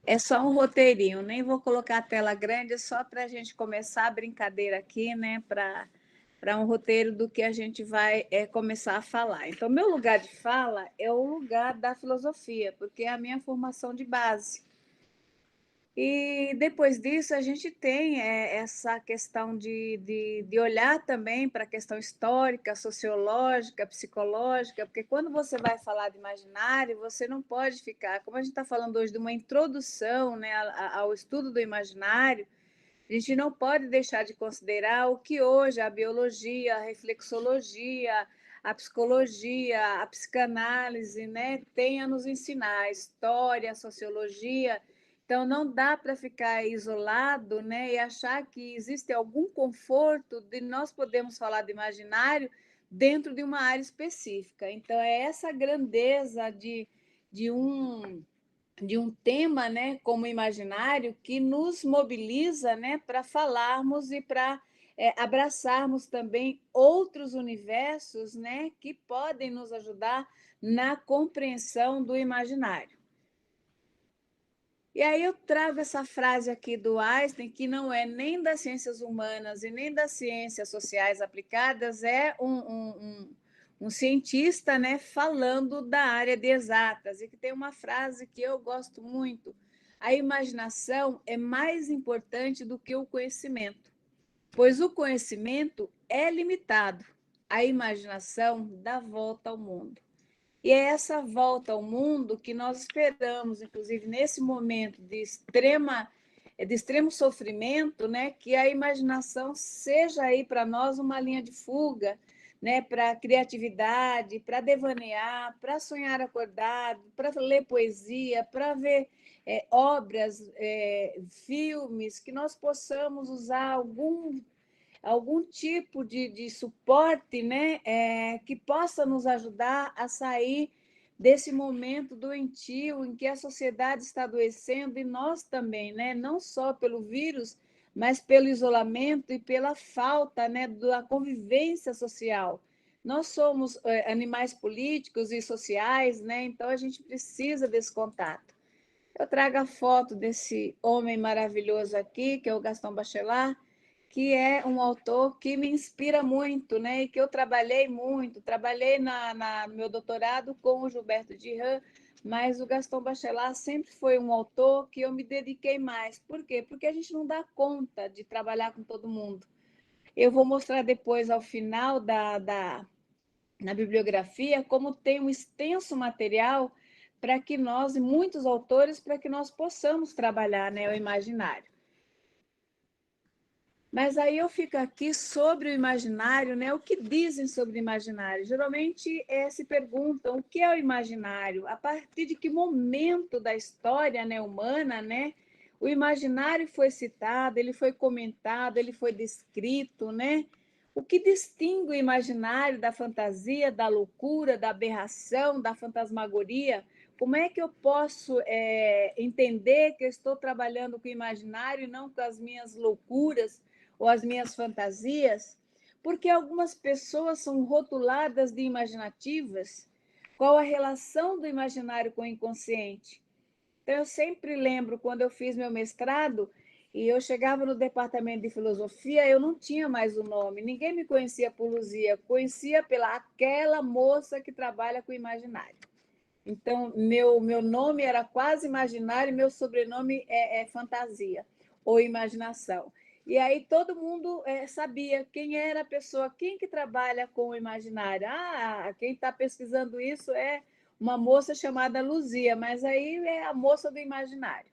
É só um roteirinho, nem vou colocar a tela grande, só para a gente começar a brincadeira aqui, né? Para um roteiro do que a gente vai começar a falar. Então, meu lugar de fala é o lugar da filosofia, porque é a minha formação de base. E depois disso, a gente tem essa questão de olhar também para a questão histórica, sociológica, psicológica, porque quando você vai falar de imaginário, você não pode ficar, como a gente está falando hoje de uma introdução, né, ao estudo do imaginário, a gente não pode deixar de considerar o que hoje a biologia, a reflexologia, a psicologia, a psicanálise, né, tem a nos ensinar, a história, a sociologia. Então, não dá para ficar isolado, né, e achar que existe algum conforto de nós podermos falar de imaginário dentro de uma área específica. Então, é essa grandeza de um de um tema, né, como imaginário, que nos mobiliza, né, para falarmos e para abraçarmos também outros universos, né, que podem nos ajudar na compreensão do imaginário. E aí eu trago essa frase aqui do Einstein, que não é nem das ciências humanas e nem das ciências sociais aplicadas, é um cientista, né, falando da área de exatas, e que tem uma frase que eu gosto muito: a imaginação é mais importante do que o conhecimento, pois o conhecimento é limitado, a imaginação dá volta ao mundo. E é essa volta ao mundo que nós esperamos, inclusive nesse momento de extremo sofrimento, né, que a imaginação seja aí para nós uma linha de fuga, né, para a criatividade, para devanear, para sonhar acordado, para ler poesia, para ver obras, filmes, que nós possamos usar algum tipo de suporte, né, que possa nos ajudar a sair desse momento doentio em que a sociedade está adoecendo, e nós também, né, não só pelo vírus, mas pelo isolamento e pela falta, né, da convivência social. Nós somos animais políticos e sociais, né, então a gente precisa desse contato. Eu trago a foto desse homem maravilhoso aqui, que é o Gaston Bachelard, que é um autor que me inspira muito, né? E que eu trabalhei muito. Trabalhei no meu doutorado com o Gilberto Diran, mas o Gaston Bachelard sempre foi um autor que eu me dediquei mais. Por quê? Porque a gente não dá conta de trabalhar com todo mundo. Eu vou mostrar depois, ao final na bibliografia, como tem um extenso material para que nós, e muitos autores, para que nós possamos trabalhar, né, o imaginário. Mas aí eu fico aqui sobre o imaginário, né? O que dizem sobre o imaginário? Geralmente se perguntam o que é o imaginário, a partir de que momento da história, né, humana, né, o imaginário foi citado, ele foi comentado, ele foi descrito, né? O que distingue o imaginário da fantasia, da loucura, da aberração, da fantasmagoria? Como é que eu posso entender que eu estou trabalhando com o imaginário e não com as minhas loucuras ou as minhas fantasias? Porque algumas pessoas são rotuladas de imaginativas. Qual a relação do imaginário com o inconsciente? Então, eu sempre lembro quando eu fiz meu mestrado e eu chegava no departamento de filosofia, eu não tinha mais o nome, ninguém me conhecia por Luzia, conhecia pela aquela moça que trabalha com imaginário. Então, meu nome era quase imaginário e meu sobrenome é fantasia ou imaginação. E aí todo mundo sabia quem era a pessoa, quem que trabalha com o imaginário. Ah, quem está pesquisando isso é uma moça chamada Luzia, mas aí é a moça do imaginário.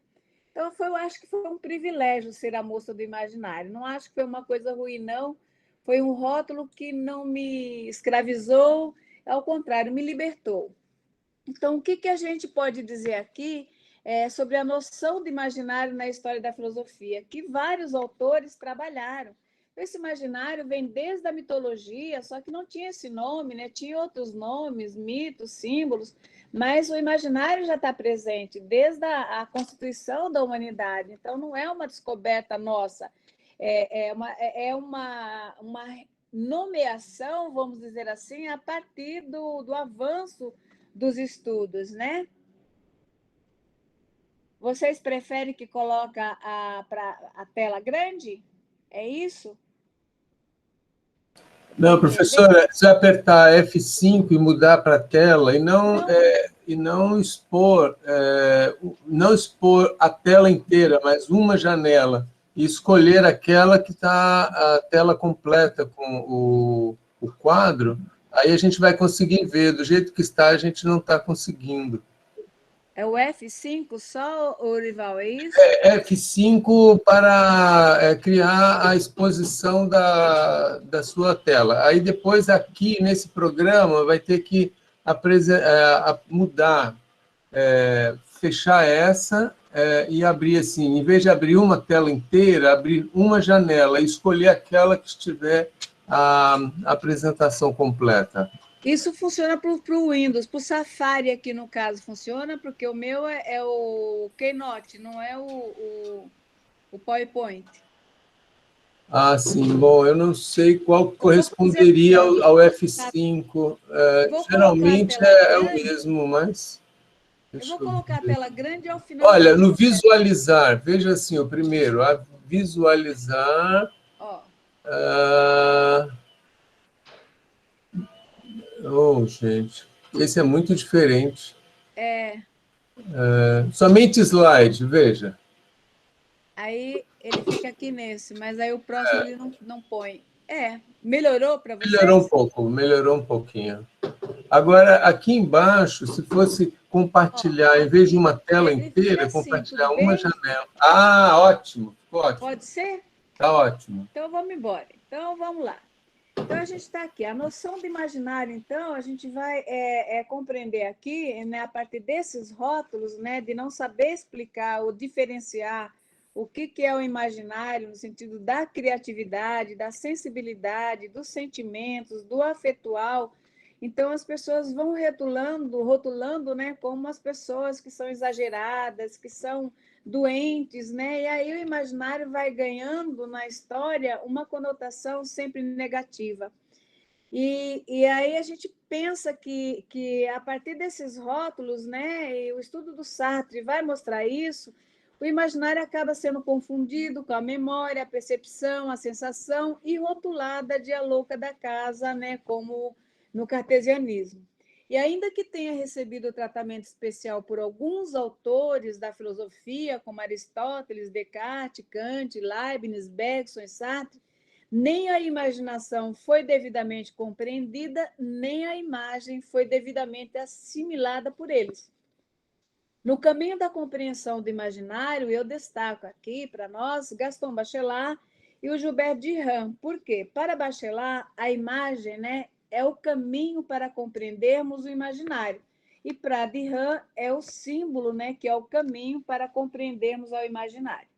Então, eu acho que foi um privilégio ser a moça do imaginário. Não acho que foi uma coisa ruim, não. Foi um rótulo que não me escravizou, ao contrário, me libertou. Então, o que a gente pode dizer aqui sobre a noção de imaginário na história da filosofia? Que vários autores trabalharam. Esse imaginário vem desde a mitologia, só que não tinha esse nome, né? Tinha outros nomes, mitos, símbolos, mas o imaginário já está presente desde a constituição da humanidade. Então, não é uma descoberta nossa, uma nomeação, vamos dizer assim, a partir do avanço dos estudos, né? Vocês preferem que coloque a tela grande? É isso? Para Não, entender? professora, se apertar F5 e mudar para a tela Não, e não expor a tela inteira, mas uma janela, e escolher aquela que está a tela completa com o quadro, aí a gente vai conseguir ver. Do jeito que está, a gente não está conseguindo. é o F5 só, Orival, é isso? F5 para criar a exposição da sua tela. Aí depois aqui nesse programa vai ter que mudar, fechar essa e abrir assim, em vez de abrir uma tela inteira, abrir uma janela e escolher aquela que estiver a apresentação completa. Isso funciona para o Windows, para o Safari aqui no caso funciona, porque o meu é o Keynote, não é o PowerPoint. Ah, sim. Bom, eu não sei qual Eu vou fazer corresponderia assim, ó, ao F5. vou colocar a Geralmente tela é o grande, mesmo, mas eu deixa vou eu colocar a ver. tela grande e ao final eu Olha, vou no mostrar. visualizar, veja assim, o primeiro, a visualizar. Ó, ah, oh, gente, esse é muito diferente. é, Somente slide, veja. aí ele fica aqui nesse, mas aí o próximo ele não põe. Melhorou para Melhorou um vocês? pouco, melhorou um pouquinho. Agora, aqui embaixo, se fosse Ó, compartilhar, em vez de aqui uma tela ele fica inteira, assim, tudo compartilhar uma bem? janela. Ah, ótimo, ficou ótimo. Pode ser? Está ótimo. Então vamos embora. Então vamos lá. Então a gente está aqui. A noção de imaginário, então, a gente vai compreender aqui, né, a partir desses rótulos, né, de não saber explicar ou diferenciar o que é o imaginário no sentido da criatividade, da sensibilidade, dos sentimentos, do afetual. Então as pessoas vão rotulando, né, como as pessoas que são exageradas, que são doentes, né? E aí o imaginário vai ganhando na história uma conotação sempre negativa. E aí a gente pensa que a partir desses rótulos, né, e o estudo do Sartre vai mostrar isso, o imaginário acaba sendo confundido com a memória, a percepção, a sensação e rotulada de a louca da casa, né, como no cartesianismo. E ainda que tenha recebido tratamento especial por alguns autores da filosofia, como Aristóteles, Descartes, Kant, Leibniz, Bergson e Sartre, nem a imaginação foi devidamente compreendida, nem a imagem foi devidamente assimilada por eles. No caminho da compreensão do imaginário, eu destaco aqui para nós Gaston Bachelard e o Gilbert Durand. Por quê? Para Bachelard, a imagem, né, é o caminho para compreendermos o imaginário. E para Durand é o símbolo, né, que é o caminho para compreendermos o imaginário.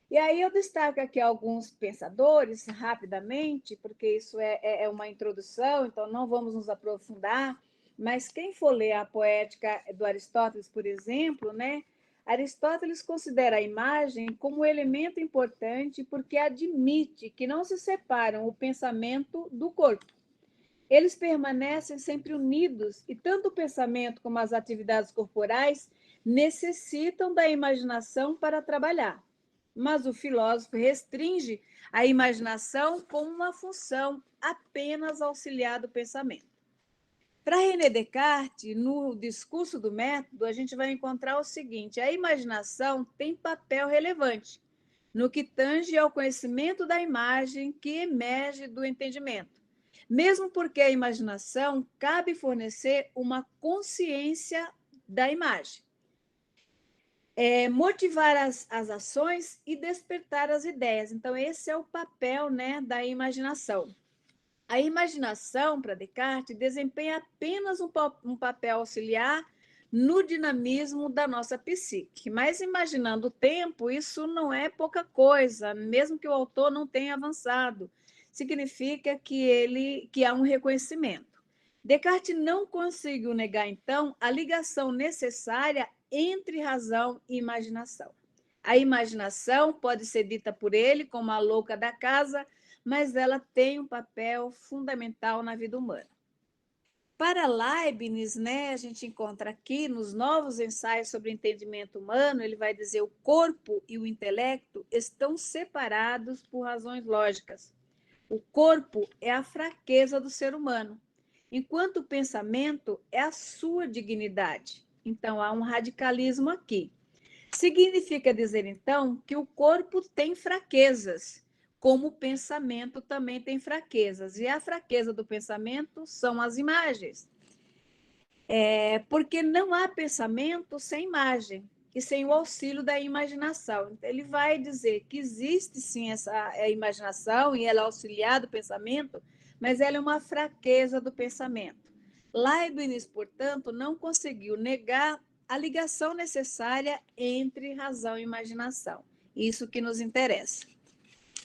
E aí eu destaco aqui alguns pensadores, rapidamente, porque isso é uma introdução, então não vamos nos aprofundar, mas quem for ler a poética do Aristóteles, por exemplo, né, Aristóteles considera a imagem como um elemento importante porque admite que não se separam o pensamento do corpo. Eles permanecem sempre unidos e tanto o pensamento como as atividades corporais necessitam da imaginação para trabalhar. Mas o filósofo restringe a imaginação como uma função apenas auxiliar do pensamento. Para René Descartes, no discurso do método, a gente vai encontrar o seguinte: a imaginação tem papel relevante no que tange ao conhecimento da imagem que emerge do entendimento, mesmo porque a imaginação cabe fornecer uma consciência da imagem, motivar as ações e despertar as ideias. Então, esse é o papel, né, da imaginação. A imaginação, para Descartes, desempenha apenas um papel auxiliar no dinamismo da nossa psique. Mas imaginando o tempo, isso não é pouca coisa, mesmo que o autor não tenha avançado. Significa que há um reconhecimento. Descartes não conseguiu negar, então, a ligação necessária entre razão e imaginação. A imaginação pode ser dita por ele como a louca da casa, mas ela tem um papel fundamental na vida humana. Para Leibniz, né, a gente encontra aqui nos novos ensaios sobre o entendimento humano, ele vai dizer o corpo e o intelecto estão separados por razões lógicas. O corpo é a fraqueza do ser humano, enquanto o pensamento é a sua dignidade. Então, há um radicalismo aqui. Significa dizer, então, que o corpo tem fraquezas, como o pensamento também tem fraquezas. E a fraqueza do pensamento são as imagens. Porque não há pensamento sem imagem e sem o auxílio da imaginação. Então, ele vai dizer que existe sim essa imaginação e ela é auxiliar do pensamento, mas ela é uma fraqueza do pensamento. Leibniz, portanto, não conseguiu negar a ligação necessária entre razão e imaginação. Isso que nos interessa.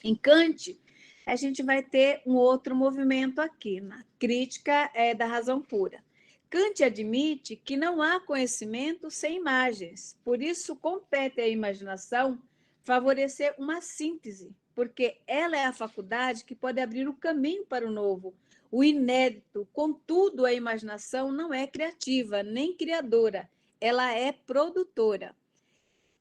Em Kant, a gente vai ter um outro movimento aqui, na crítica da razão pura. Kant admite que não há conhecimento sem imagens, por isso compete à imaginação favorecer uma síntese, porque ela é a faculdade que pode abrir o caminho para o novo, o inédito. Contudo, a imaginação não é criativa nem criadora, ela é produtora.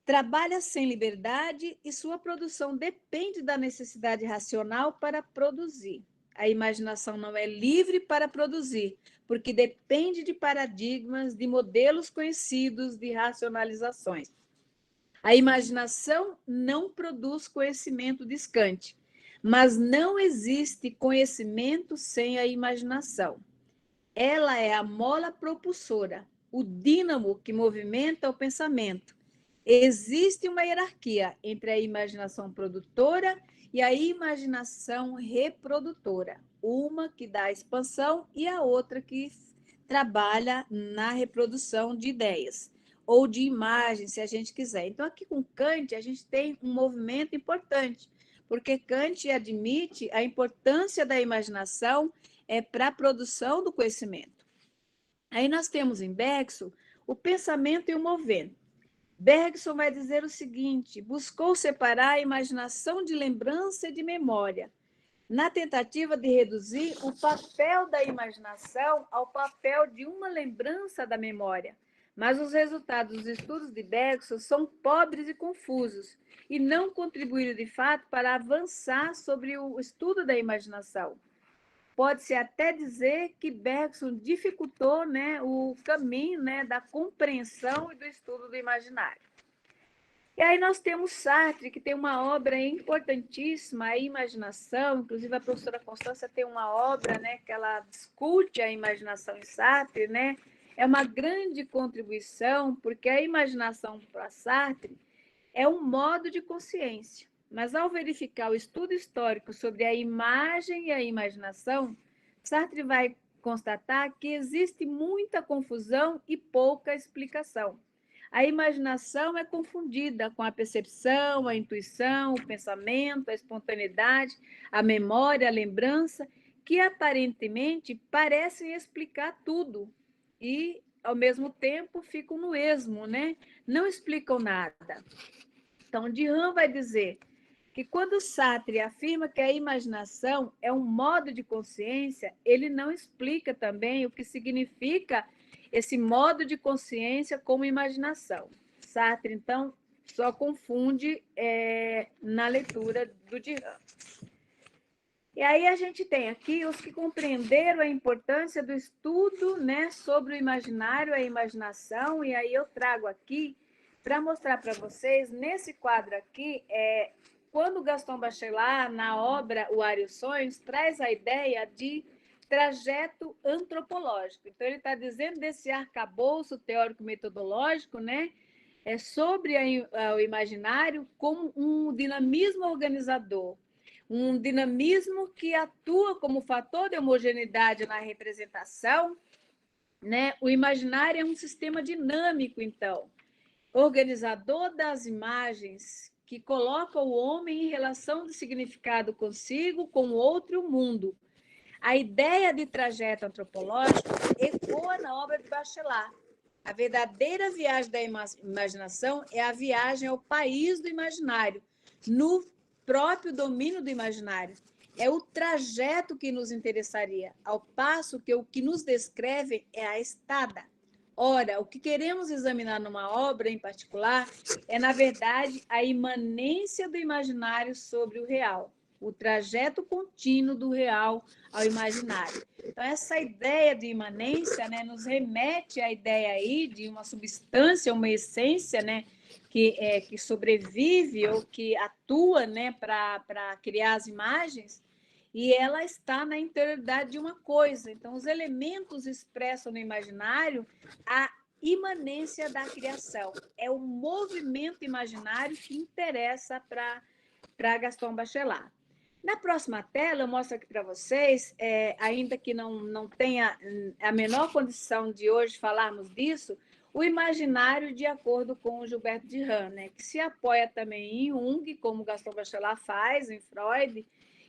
Trabalha sem liberdade e sua produção depende da necessidade racional para produzir. A imaginação não é livre para produzir, porque depende de paradigmas, de modelos conhecidos, de racionalizações. A imaginação não produz conhecimento, diz Kant, mas não existe conhecimento sem a imaginação. Ela é a mola propulsora, o dínamo que movimenta o pensamento. Existe uma hierarquia entre a imaginação produtora e a imaginação reprodutora, uma que dá expansão e a outra que trabalha na reprodução de ideias ou de imagens, se a gente quiser. Então, aqui com Kant, a gente tem um movimento importante, porque Kant admite a importância da imaginação para a produção do conhecimento. Aí nós temos em Bergson o pensamento e o movimento. Bergson vai dizer o seguinte: buscou separar a imaginação de lembrança e de memória, na tentativa de reduzir o papel da imaginação ao papel de uma lembrança da memória. Mas os resultados dos estudos de Bergson são pobres e confusos e não contribuíram de fato para avançar sobre o estudo da imaginação. Pode-se até dizer que Bergson dificultou, né, o caminho, né, da compreensão e do estudo do imaginário. E aí nós temos Sartre, que tem uma obra importantíssima, a imaginação, inclusive a professora Constância tem uma obra, né, que ela discute a imaginação em Sartre, né? É uma grande contribuição, porque a imaginação para Sartre é um modo de consciência. Mas ao verificar o estudo histórico sobre a imagem e a imaginação, Sartre vai constatar que existe muita confusão e pouca explicação. A imaginação é confundida com a percepção, a intuição, o pensamento, a espontaneidade, a memória, a lembrança, que aparentemente parecem explicar tudo e, ao mesmo tempo, ficam no esmo, né? Não explicam nada. Então, Dihan vai dizer que quando Sartre afirma que a imaginação é um modo de consciência, ele não explica também o que significa esse modo de consciência como imaginação. Sartre, então, só confunde na leitura do Dihan. E aí a gente tem aqui os que compreenderam a importância do estudo, né, sobre o imaginário, a imaginação, e aí eu trago aqui para mostrar para vocês, nesse quadro aqui, quando Gaston Bachelard, na obra O Ar e os Sonhos, traz a ideia de trajeto antropológico. Então, ele está dizendo desse arcabouço teórico-metodológico, né, sobre o imaginário como um dinamismo organizador, um dinamismo que atua como fator de homogeneidade na representação, né? O imaginário é um sistema dinâmico, então, organizador das imagens, que coloca o homem em relação de significado consigo, com o outro e o mundo. A ideia de trajeto antropológico ecoa na obra de Bachelard. A verdadeira viagem da imaginação é a viagem ao país do imaginário, no próprio domínio do imaginário. é o trajeto que nos interessaria, ao passo que o que nos descreve é a estada. Ora, o que queremos examinar numa obra em particular é, na verdade, a imanência do imaginário sobre o real, o trajeto contínuo do real ao imaginário. Então, essa ideia de imanência, né, nos remete à ideia aí de uma substância, uma essência, né, que sobrevive ou que atua, né, para criar as imagens, e ela está na interioridade de uma coisa. Então, os elementos expressam no imaginário a imanência da criação. É o movimento imaginário que interessa para Gaston Bachelard. Na próxima tela, eu mostro aqui para vocês, ainda que não tenha a menor condição de hoje falarmos disso, o imaginário de acordo com o Gilberto Durand, né, que se apoia também em Jung, como Gaston Bachelard faz, em Freud,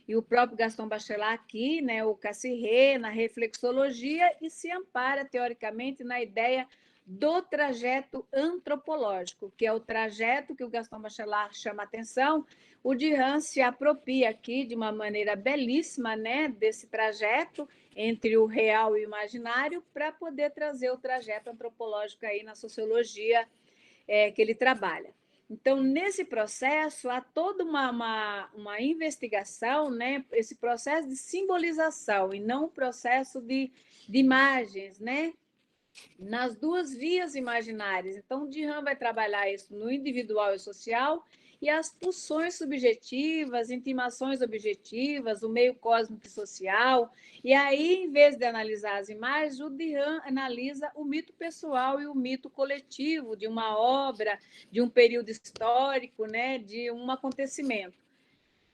e o próprio Gaston Bachelard aqui, né, o Cassirer, na reflexologia, e se ampara, teoricamente, na ideia do trajeto antropológico, que é o trajeto que o Gaston Bachelard chama atenção. O Durand se apropria aqui de uma maneira belíssima, né, desse trajeto entre o real e o imaginário, para poder trazer o trajeto antropológico aí na sociologia que ele trabalha. Então, nesse processo, há toda uma investigação, né? Esse processo de simbolização, e não um processo de imagens, né? Nas duas vias imaginárias. Então, Durand vai trabalhar isso no individual e social, e as pulsões subjetivas, intimações objetivas, o meio cósmico e social. E aí, em vez de analisar as imagens, o Durand analisa o mito pessoal e o mito coletivo de uma obra, de um período histórico, né, de um acontecimento.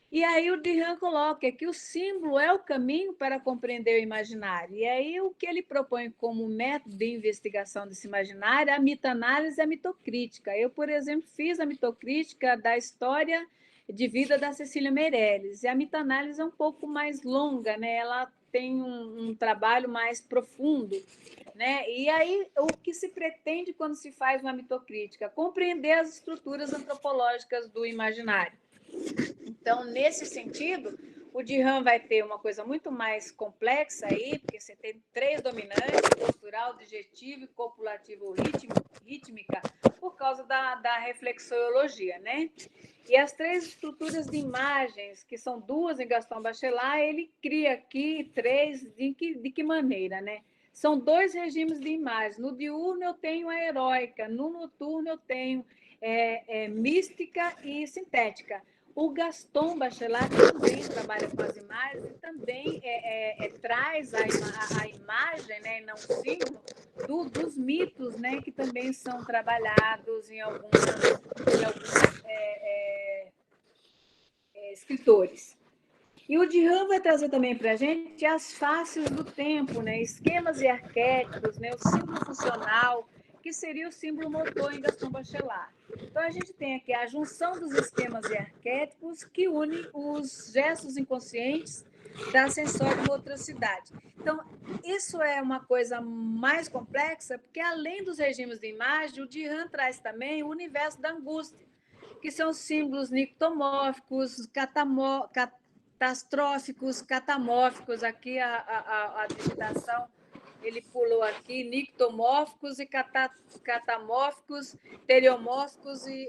E aí o Durand coloca que o símbolo é o caminho para compreender o imaginário. E aí o que ele propõe como método de investigação desse imaginário é a mitoanálise e a mitocrítica. Eu, por exemplo, fiz a mitocrítica da história de vida da Cecília Meirelles. E a mitoanálise é um pouco mais longa, né? Ela tem um trabalho mais profundo, né? E aí o que se pretende quando se faz uma mitocrítica? Compreender as estruturas antropológicas do imaginário. Então, nesse sentido, o Durand vai ter uma coisa muito mais complexa aí, porque você tem 3 dominantes, postural, digestivo e copulativo rítmica, por causa da reflexologia, né? E as 3 estruturas de imagens, que são 2 em Gaston Bachelard, ele cria aqui 3, de que maneira, né? São 2 regimes de imagens. No diurno eu tenho a heróica, no noturno eu tenho mística e sintética. O Gaston Bachelard também trabalha com as imagens e também traz a imagem, né, não o símbolo, dos mitos, né, que também são trabalhados em alguns escritores. E o Durand vai trazer também para a gente as faces do tempo, né, esquemas e arquétipos, né, o símbolo funcional, que seria o símbolo motor em Gaston Bachelard. Então, a gente tem aqui a junção dos esquemas e arquétipos que unem os gestos inconscientes da sensório-motricidade. Então, isso é uma coisa mais complexa, porque, além dos regimes de imagem, o Durand traz também o universo da angústia, que são símbolos nictomórficos, catastróficos, catamórficos. Aqui a digitação, ele pulou aqui, nictomórficos e catamórficos, teriomórficos, e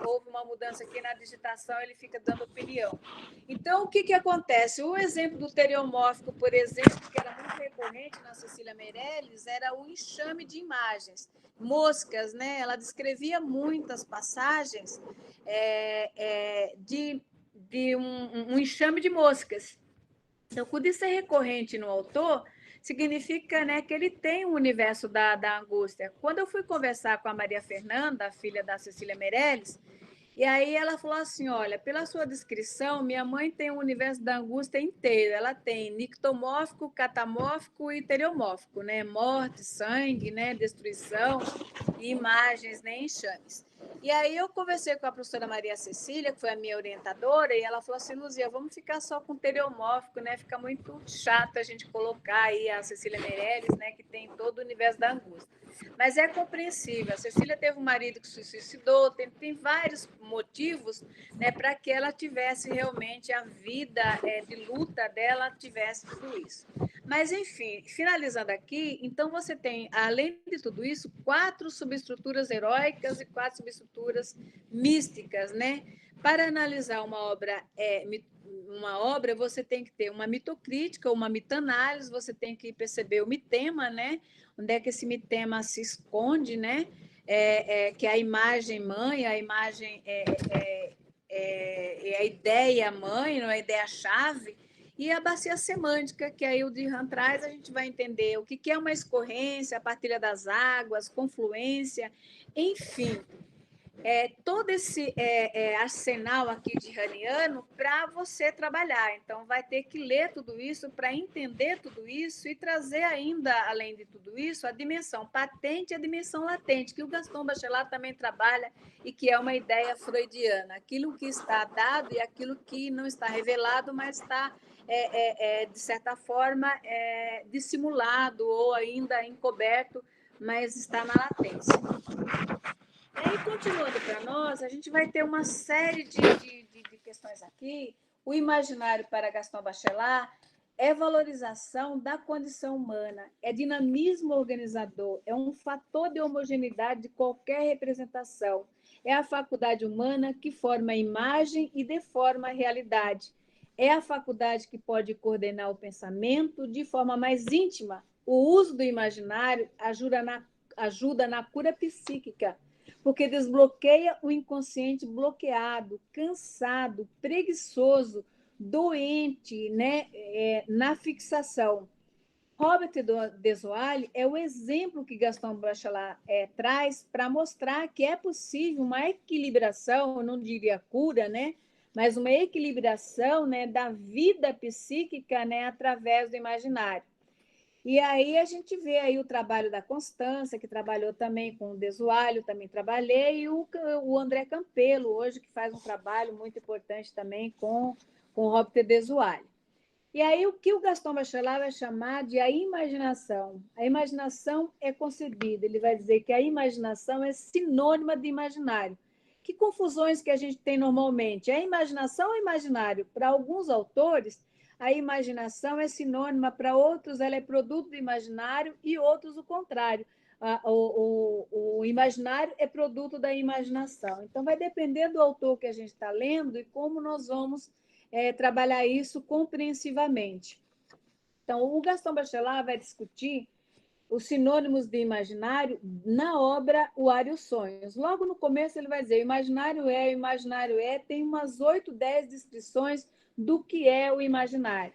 houve uma mudança aqui na digitação, ele fica dando opinião. Então, o que acontece? O exemplo do teriomórfico, por exemplo, que era muito recorrente na Cecília Meirelles, era o enxame de imagens. Moscas, né? Ela descrevia muitas passagens de um enxame de moscas. Então, quando isso é recorrente no autor, significa, né, que ele tem um universo da angústia. Quando eu fui conversar com a Maria Fernanda, a filha da Cecília Meirelles, e aí ela falou assim, olha, pela sua descrição, minha mãe tem o universo da angústia inteiro. Ela tem nictomórfico, catamórfico e teriomórfico, né? Morte, sangue, né? Destruição, e imagens, né? Enxames. E aí eu conversei com a professora Maria Cecília, que foi a minha orientadora, e ela falou assim, Luzia, vamos ficar só com estereomórfico, né? Fica muito chato a gente colocar aí a Cecília Meirelles, né? Que tem todo o universo da angústia. Mas é compreensível. A Cecília teve um marido que se suicidou, tem vários motivos, né, para que ela tivesse realmente a vida de luta dela, tivesse tudo isso. Mas, enfim, finalizando aqui, então você tem, além de tudo isso, 4 subestruturas heróicas e 4 subestruturas místicas, né? Para analisar uma obra, você tem que ter uma mitocrítica, uma mitanálise, você tem que perceber o mitema, né? Onde é que esse mitema se esconde, né? Que é a imagem mãe, a imagem é a ideia mãe, não é a ideia-chave, e a bacia semântica, que aí o Dirham traz, a gente vai entender o que é uma escorrência, a partilha das águas, confluência, enfim, todo esse arsenal aqui de Raniano para você trabalhar. Então, vai ter que ler tudo isso para entender tudo isso e trazer ainda, além de tudo isso, a dimensão patente e a dimensão latente, que o Gaston Bachelard também trabalha e que é uma ideia freudiana. Aquilo que está dado e aquilo que não está revelado, mas está, de certa forma, dissimulado ou ainda encoberto, mas está na latência. Aí, continuando para nós, a gente vai ter uma série de questões aqui. O imaginário para Gaston Bachelard é valorização da condição humana, é dinamismo organizador, é um fator de homogeneidade de qualquer representação, é a faculdade humana que forma a imagem e deforma a realidade, é a faculdade que pode coordenar o pensamento de forma mais íntima. O uso do imaginário ajuda na cura psíquica, porque desbloqueia o inconsciente bloqueado, cansado, preguiçoso, doente, né, na fixação. Robert Desoile é o exemplo que Gaston Bachelard traz para mostrar que é possível uma equilibração, eu não diria cura, né, mas uma equilibração, né, da vida psíquica, né, através do imaginário. E aí a gente vê aí o trabalho da Constância, que trabalhou também com o Desoalho, também trabalhei, e o André Campelo, hoje, que faz um trabalho muito importante também com o Robert Desoalho. E aí o que o Gaston Bachelard vai chamar de a imaginação. A imaginação é concebida, ele vai dizer que a imaginação é sinônima de imaginário. Que confusões que a gente tem normalmente? É imaginação ou imaginário? Para alguns autores, a imaginação é sinônima, para outros ela é produto do imaginário e outros o contrário. O imaginário é produto da imaginação. Então, vai depender do autor que a gente está lendo e como nós vamos trabalhar isso compreensivamente. Então, o Gaston Bachelard vai discutir os sinônimos de imaginário na obra O Ar e os Sonhos. Logo no começo ele vai dizer, o imaginário tem umas 8, 10 descrições do que é o imaginário.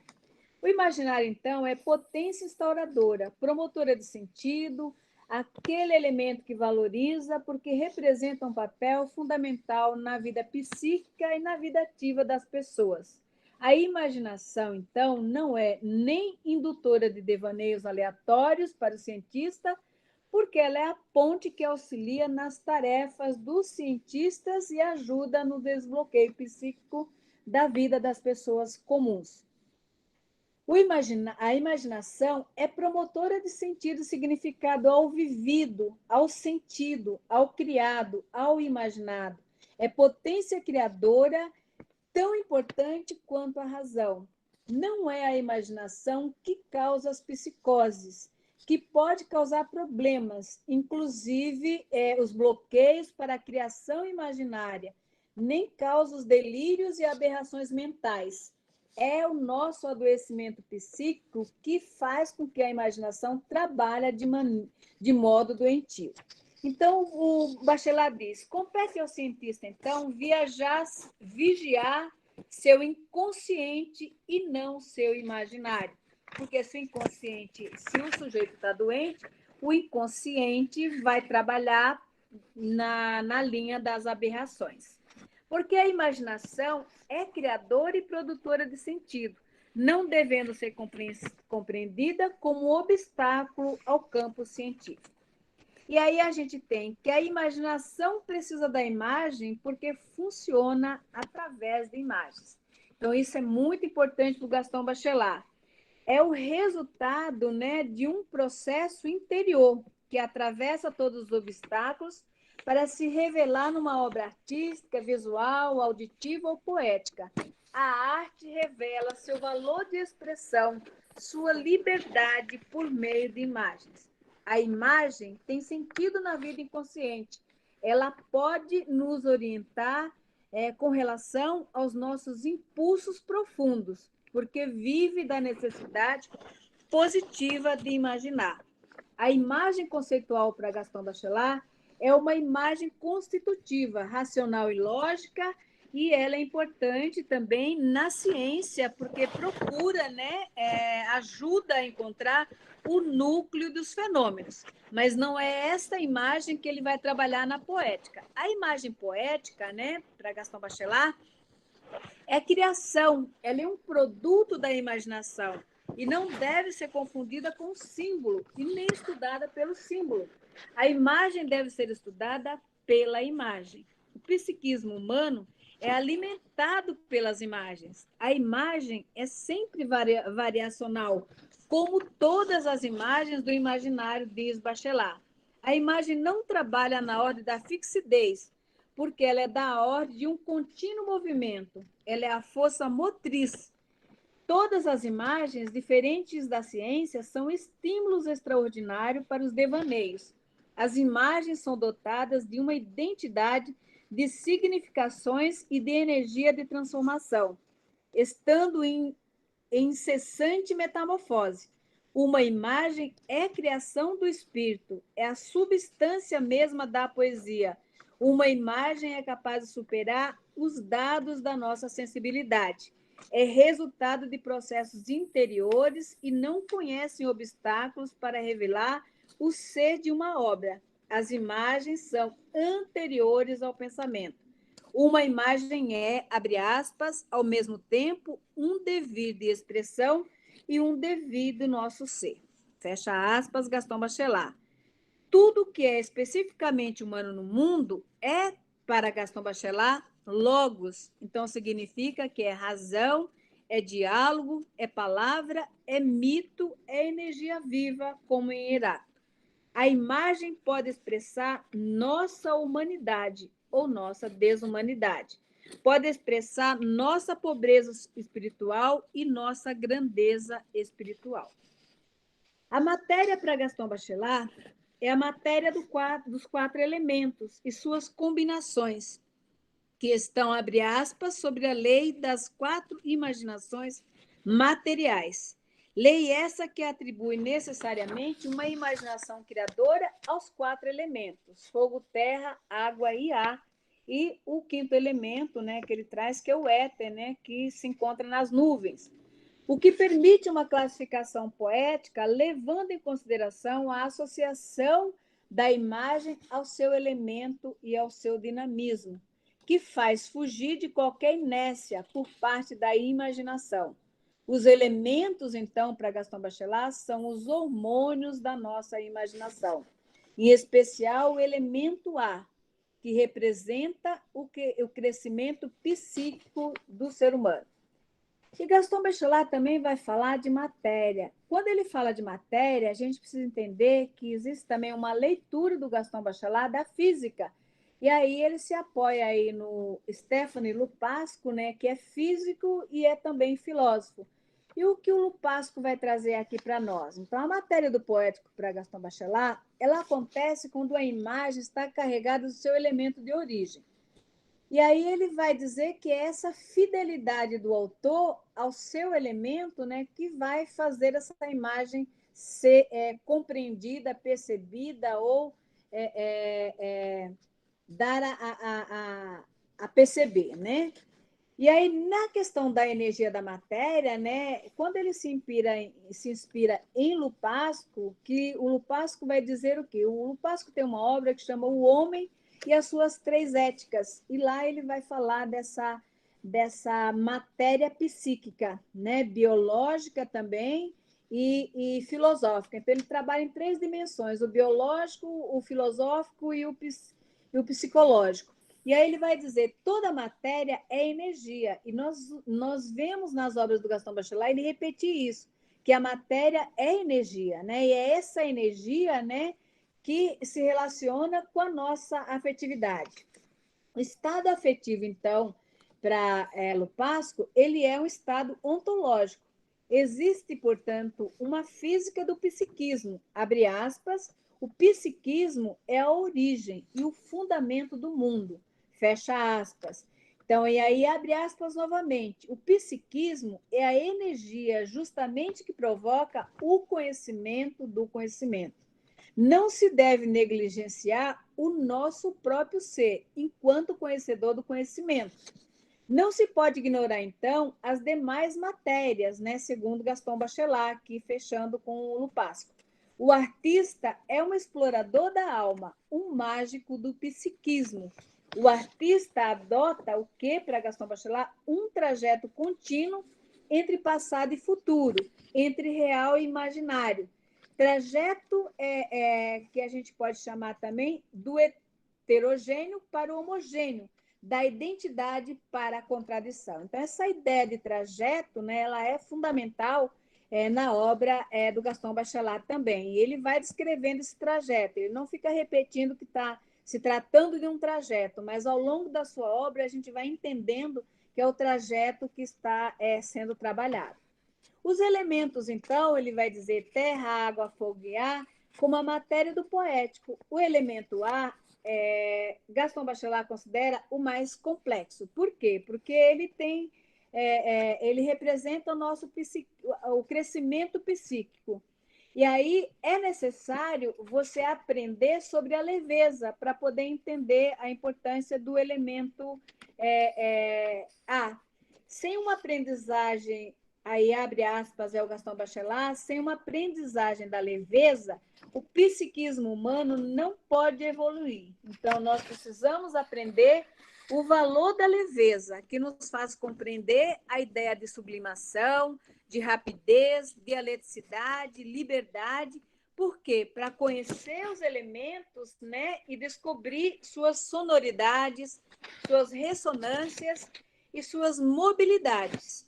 O imaginário, então, é potência instauradora, promotora de sentido, aquele elemento que valoriza, porque representa um papel fundamental na vida psíquica e na vida ativa das pessoas. A imaginação, então, não é nem indutora de devaneios aleatórios para o cientista, porque ela é a ponte que auxilia nas tarefas dos cientistas e ajuda no desbloqueio psíquico da vida das pessoas comuns. A imaginação é promotora de sentido e significado ao vivido, ao sentido, ao criado, ao imaginado. É potência criadora tão importante quanto a razão. Não é a imaginação que causa as psicoses, que pode causar problemas, inclusive os bloqueios para a criação imaginária, nem causa os delírios e aberrações mentais. É o nosso adoecimento psíquico que faz com que a imaginação trabalhe de modo doentio. Então, o Bachelard diz, compete ao cientista, então, vigiar seu inconsciente e não seu imaginário. Porque se o inconsciente, se o sujeito está doente, o inconsciente vai trabalhar na linha das aberrações. Porque a imaginação é criadora e produtora de sentido, não devendo ser compreendida como obstáculo ao campo científico. E aí a gente tem que a imaginação precisa da imagem porque funciona através de imagens. Então, isso é muito importante para o Gaston Bachelard. É o resultado, né, de um processo interior que atravessa todos os obstáculos para se revelar numa obra artística, visual, auditiva ou poética. A arte revela seu valor de expressão, sua liberdade por meio de imagens. A imagem tem sentido na vida inconsciente. Ela pode nos orientar com relação aos nossos impulsos profundos, porque vive da necessidade positiva de imaginar. A imagem conceitual para Gaston Bachelard é uma imagem constitutiva, racional e lógica, e ela é importante também na ciência, porque procura, né, ajuda a encontrar o núcleo dos fenômenos. Mas não é essa imagem que ele vai trabalhar na poética. A imagem poética, né, para Gaston Bachelard, é criação, ela é um produto da imaginação e não deve ser confundida com o símbolo e nem estudada pelo símbolo. A imagem deve ser estudada pela imagem. O psiquismo humano é alimentado pelas imagens. A imagem é sempre variacional, como todas as imagens do imaginário, diz Bachelard. A imagem não trabalha na ordem da fixidez, porque ela é da ordem de um contínuo movimento. Ela é a força motriz. Todas as imagens, diferentes da ciência, são estímulos extraordinários para os devaneios. As imagens são dotadas de uma identidade de significações e de energia de transformação, estando em incessante metamorfose. Uma imagem é criação do espírito, é a substância mesma da poesia. Uma imagem é capaz de superar os dados da nossa sensibilidade. É resultado de processos interiores e não conhecem obstáculos para revelar o ser de uma obra. As imagens são anteriores ao pensamento. Uma imagem é, abre aspas, ao mesmo tempo, um devir de expressão e um devir do nosso ser. Fecha aspas, Gaston Bachelard. Tudo que é especificamente humano no mundo é, para Gaston Bachelard, logos. Então, significa que é razão, é diálogo, é palavra, é mito, é energia viva, como em Heráclito. A imagem pode expressar nossa humanidade ou nossa desumanidade. Pode expressar nossa pobreza espiritual e nossa grandeza espiritual. A matéria para Gaston Bachelard é a matéria dos quatro elementos e suas combinações, que estão, abre aspas, sobre a lei das quatro imaginações materiais. Lei essa que atribui necessariamente uma imaginação criadora aos quatro elementos: fogo, terra, água e ar. E o quinto elemento, né, que ele traz, que é o éter, né, que se encontra nas nuvens. O que permite uma classificação poética levando em consideração a associação da imagem ao seu elemento e ao seu dinamismo, que faz fugir de qualquer inércia por parte da imaginação. Os elementos, então, para Gaston Bachelard, são os hormônios da nossa imaginação, em especial o elemento ar, que representa o crescimento psíquico do ser humano. E Gaston Bachelard também vai falar de matéria. Quando ele fala de matéria, a gente precisa entender que existe também uma leitura do Gaston Bachelard da física. E aí ele se apoia aí no Stéphane Lupasco, né, que é físico e é também filósofo. E o que o Lupasco vai trazer aqui para nós? Então, a matéria do poético para Gaston Bachelard, ela acontece quando a imagem está carregada do seu elemento de origem. E aí ele vai dizer que é essa fidelidade do autor ao seu elemento, né, que vai fazer essa imagem ser compreendida, percebida ou dar a perceber, né? E aí, na questão da energia da matéria, né, quando ele se inspira em Lupasco, que o Lupasco vai dizer o quê? O Lupasco tem uma obra que chama O Homem e as Suas Três Éticas, e lá ele vai falar dessa matéria psíquica, né, biológica também, e filosófica. Então, ele trabalha em 3 dimensões: o biológico, o filosófico e o psicológico. E aí ele vai dizer, toda matéria é energia. E nós vemos nas obras do Gaston Bachelard ele repetir isso, que a matéria é energia, né? E é essa energia, né, que se relaciona com a nossa afetividade. O estado afetivo, então, para Lupasco, ele é um estado ontológico. Existe, portanto, uma física do psiquismo, abre aspas, o psiquismo é a origem e o fundamento do mundo, fecha aspas. Então, e aí abre aspas novamente. O psiquismo é a energia justamente que provoca o conhecimento do conhecimento. Não se deve negligenciar o nosso próprio ser, enquanto conhecedor do conhecimento. Não se pode ignorar, então, as demais matérias, né, segundo Gaston Bachelard, aqui fechando com o Lupasco. O artista é um explorador da alma, um mágico do psiquismo. O artista adota o que, para Gaston Bachelard? Um trajeto contínuo entre passado e futuro, entre real e imaginário. Trajeto que a gente pode chamar também do heterogêneo para o homogêneo, da identidade para a contradição. Então, essa ideia de trajeto, né, ela é fundamental na obra do Gaston Bachelard também. E ele vai descrevendo esse trajeto, ele não fica repetindo que está se tratando de um trajeto, mas ao longo da sua obra a gente vai entendendo que é o trajeto que está sendo trabalhado. Os elementos, então, ele vai dizer terra, água, fogo e ar, como a matéria do poético. O elemento ar, Gaston Bachelard considera o mais complexo. Por quê? Porque ele representa o crescimento psíquico. E aí é necessário você aprender sobre a leveza para poder entender a importância do elemento ar. Sem uma aprendizagem, aí abre aspas, é o Gaston Bachelard, sem uma aprendizagem da leveza, o psiquismo humano não pode evoluir. Então, nós precisamos aprender o valor da leveza, que nos faz compreender a ideia de sublimação, de rapidez, dialeticidade, liberdade. Por quê? Para conhecer os elementos, né, e descobrir suas sonoridades, suas ressonâncias e suas mobilidades.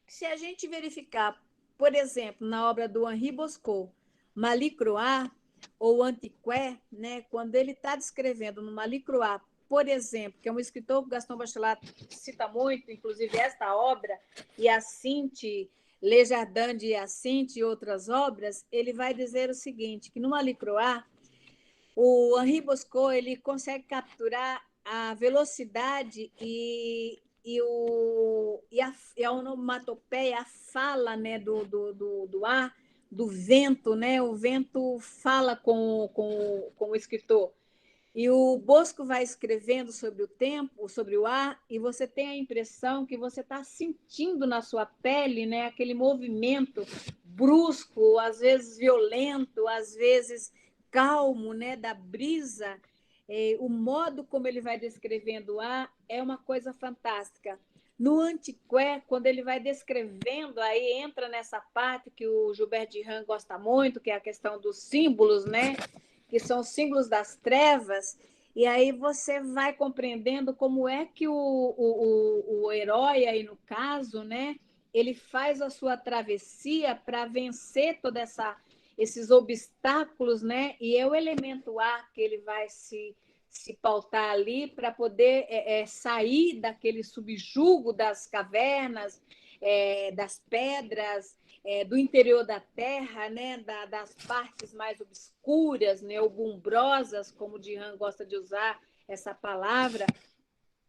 Se a gente verificar, por exemplo, na obra do Henri Bosco, Malicroix ou Antiqué, né, quando ele está descrevendo no Malicroix, por exemplo, que é um escritor que o Gaston Bachelard cita muito, inclusive esta obra, e Hyacinthe, Le Jardin de Hyacinthe e outras obras, ele vai dizer o seguinte, que no Malicroix, o Henri Bosco ele consegue capturar a velocidade e a onomatopeia, a fala, né, do ar, do vento, né? O vento fala com o escritor. E o Bosco vai escrevendo sobre o tempo, sobre o ar, e você tem a impressão que você está sentindo na sua pele, né, aquele movimento brusco, às vezes violento, às vezes calmo, né, da brisa. O modo como ele vai descrevendo o ar é uma coisa fantástica. No Antiqué, quando ele vai descrevendo, aí entra nessa parte que o Gilbert Durand gosta muito, que é a questão dos símbolos, né? Que são símbolos das trevas, e aí você vai compreendendo como é que o herói, aí no caso, né? Ele faz a sua travessia para vencer toda esses obstáculos, né? E é o elemento ar que ele vai se pautar ali para poder sair daquele subjugo das cavernas, das pedras, do interior da terra, né? Das partes mais obscuras, neogumbrosas, como o Durand gosta de usar essa palavra,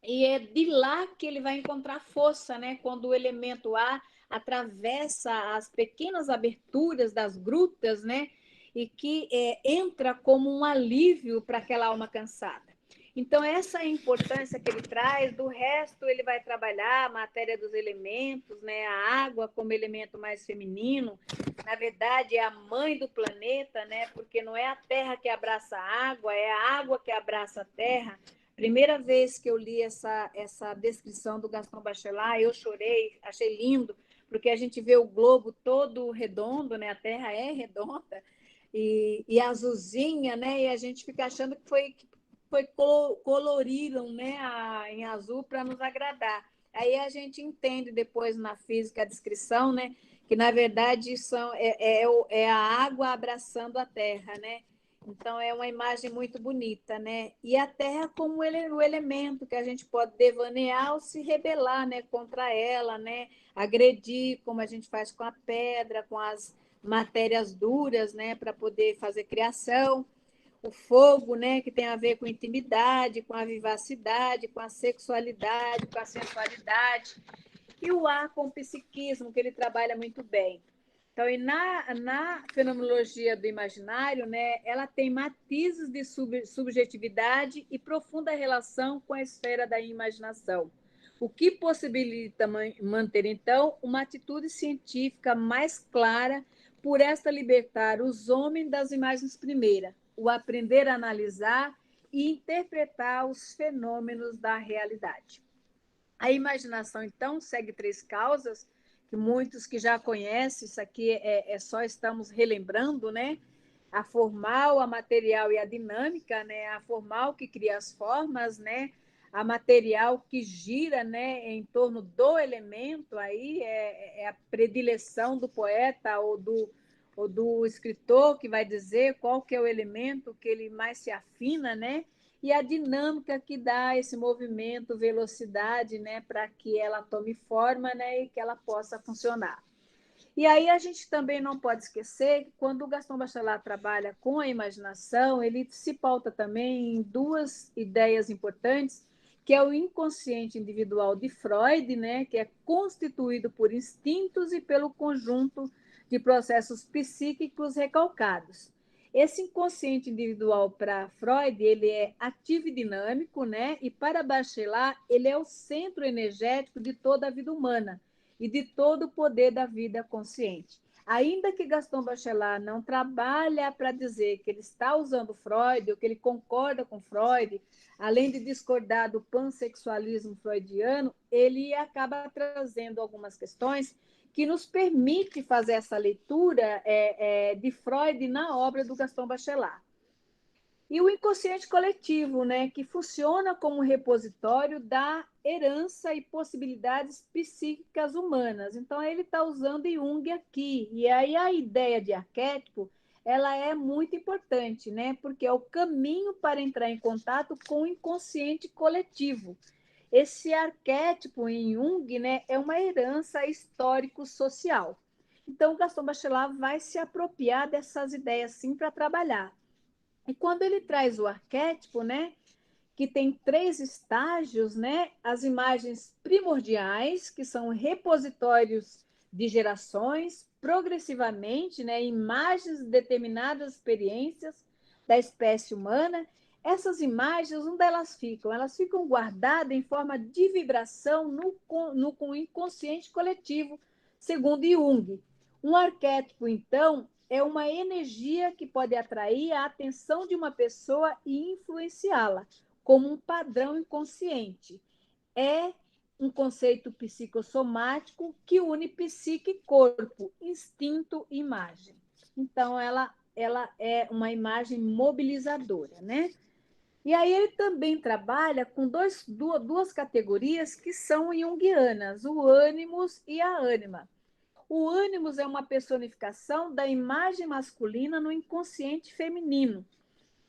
e é de lá que ele vai encontrar força, né? Quando o elemento ar atravessa as pequenas aberturas das grutas, né? E que entra como um alívio para aquela alma cansada. Então, essa é a importância que ele traz. Do resto, ele vai trabalhar a matéria dos elementos, né? A água como elemento mais feminino. Na verdade, é a mãe do planeta, né? Porque não é a terra que abraça a água, é a água que abraça a terra. Primeira vez que eu li essa descrição do Gaston Bachelard, eu chorei, achei lindo, porque a gente vê o globo todo redondo, né? A Terra é redonda e azulzinha, né? E a gente fica achando que coloriram, né, em azul para nos agradar. Aí a gente entende depois na física a descrição, né, que na verdade é a água abraçando a Terra, né? Então é uma imagem muito bonita, né? E a Terra como o elemento que a gente pode devanear ou se rebelar, né, contra ela, né? Agredir, como a gente faz com a pedra, com as matérias duras, né, para poder fazer criação. O fogo, né, que tem a ver com intimidade, com a vivacidade, com a sexualidade, com a sensualidade, e o ar com o psiquismo, que ele trabalha muito bem. Então, e na fenomenologia do imaginário, né, ela tem matizes de subjetividade e profunda relação com a esfera da imaginação, o que possibilita manter, então, uma atitude científica mais clara por esta libertar os homens das imagens primeiras, o aprender a analisar e interpretar os fenômenos da realidade. A imaginação, então, segue três causas, que muitos que já conhecem, isso aqui só estamos relembrando, né? A formal, a material e a dinâmica, né? A formal que cria as formas, né? A material que gira, né, em torno do elemento, aí é a predileção do poeta ou do escritor que vai dizer qual que é o elemento que ele mais se afina, né? E a dinâmica que dá esse movimento, velocidade, né, para que ela tome forma, né, e que ela possa funcionar. E aí a gente também não pode esquecer que quando o Gaston Bachelard trabalha com a imaginação, ele se pauta também em duas ideias importantes, que é o inconsciente individual de Freud, né, que é constituído por instintos e pelo conjunto de processos psíquicos recalcados. Esse inconsciente individual para Freud, ele é ativo e dinâmico, né? E para Bachelard, ele é o centro energético de toda a vida humana e de todo o poder da vida consciente. Ainda que Gaston Bachelard não trabalha para dizer que ele está usando Freud ou que ele concorda com Freud, além de discordar do pansexualismo freudiano, ele acaba trazendo algumas questões que nos permite fazer essa leitura de Freud na obra do Gaston Bachelard. E o inconsciente coletivo, né, que funciona como repositório da herança e possibilidades psíquicas humanas. Então, ele está usando Jung aqui. E aí a ideia de arquétipo, ela é muito importante, né, porque é o caminho para entrar em contato com o inconsciente coletivo. Esse arquétipo em Jung, né, é uma herança histórico-social. Então, Gaston Bachelard vai se apropriar dessas ideias, sim, para trabalhar. E quando ele traz o arquétipo, né, que tem três estágios, né, as imagens primordiais, que são repositórios de gerações, progressivamente, né, imagens de determinadas experiências da espécie humana. Essas imagens, onde elas ficam? Elas ficam guardadas em forma de vibração no inconsciente coletivo, segundo Jung. Um arquétipo, então, é uma energia que pode atrair a atenção de uma pessoa e influenciá-la, como um padrão inconsciente. É um conceito psicossomático que une psique e corpo, instinto e imagem. Então, ela é uma imagem mobilizadora, né? E aí ele também trabalha com duas categorias que são junguianas, o ânimos e a ânima. O ânimos é uma personificação da imagem masculina no inconsciente feminino.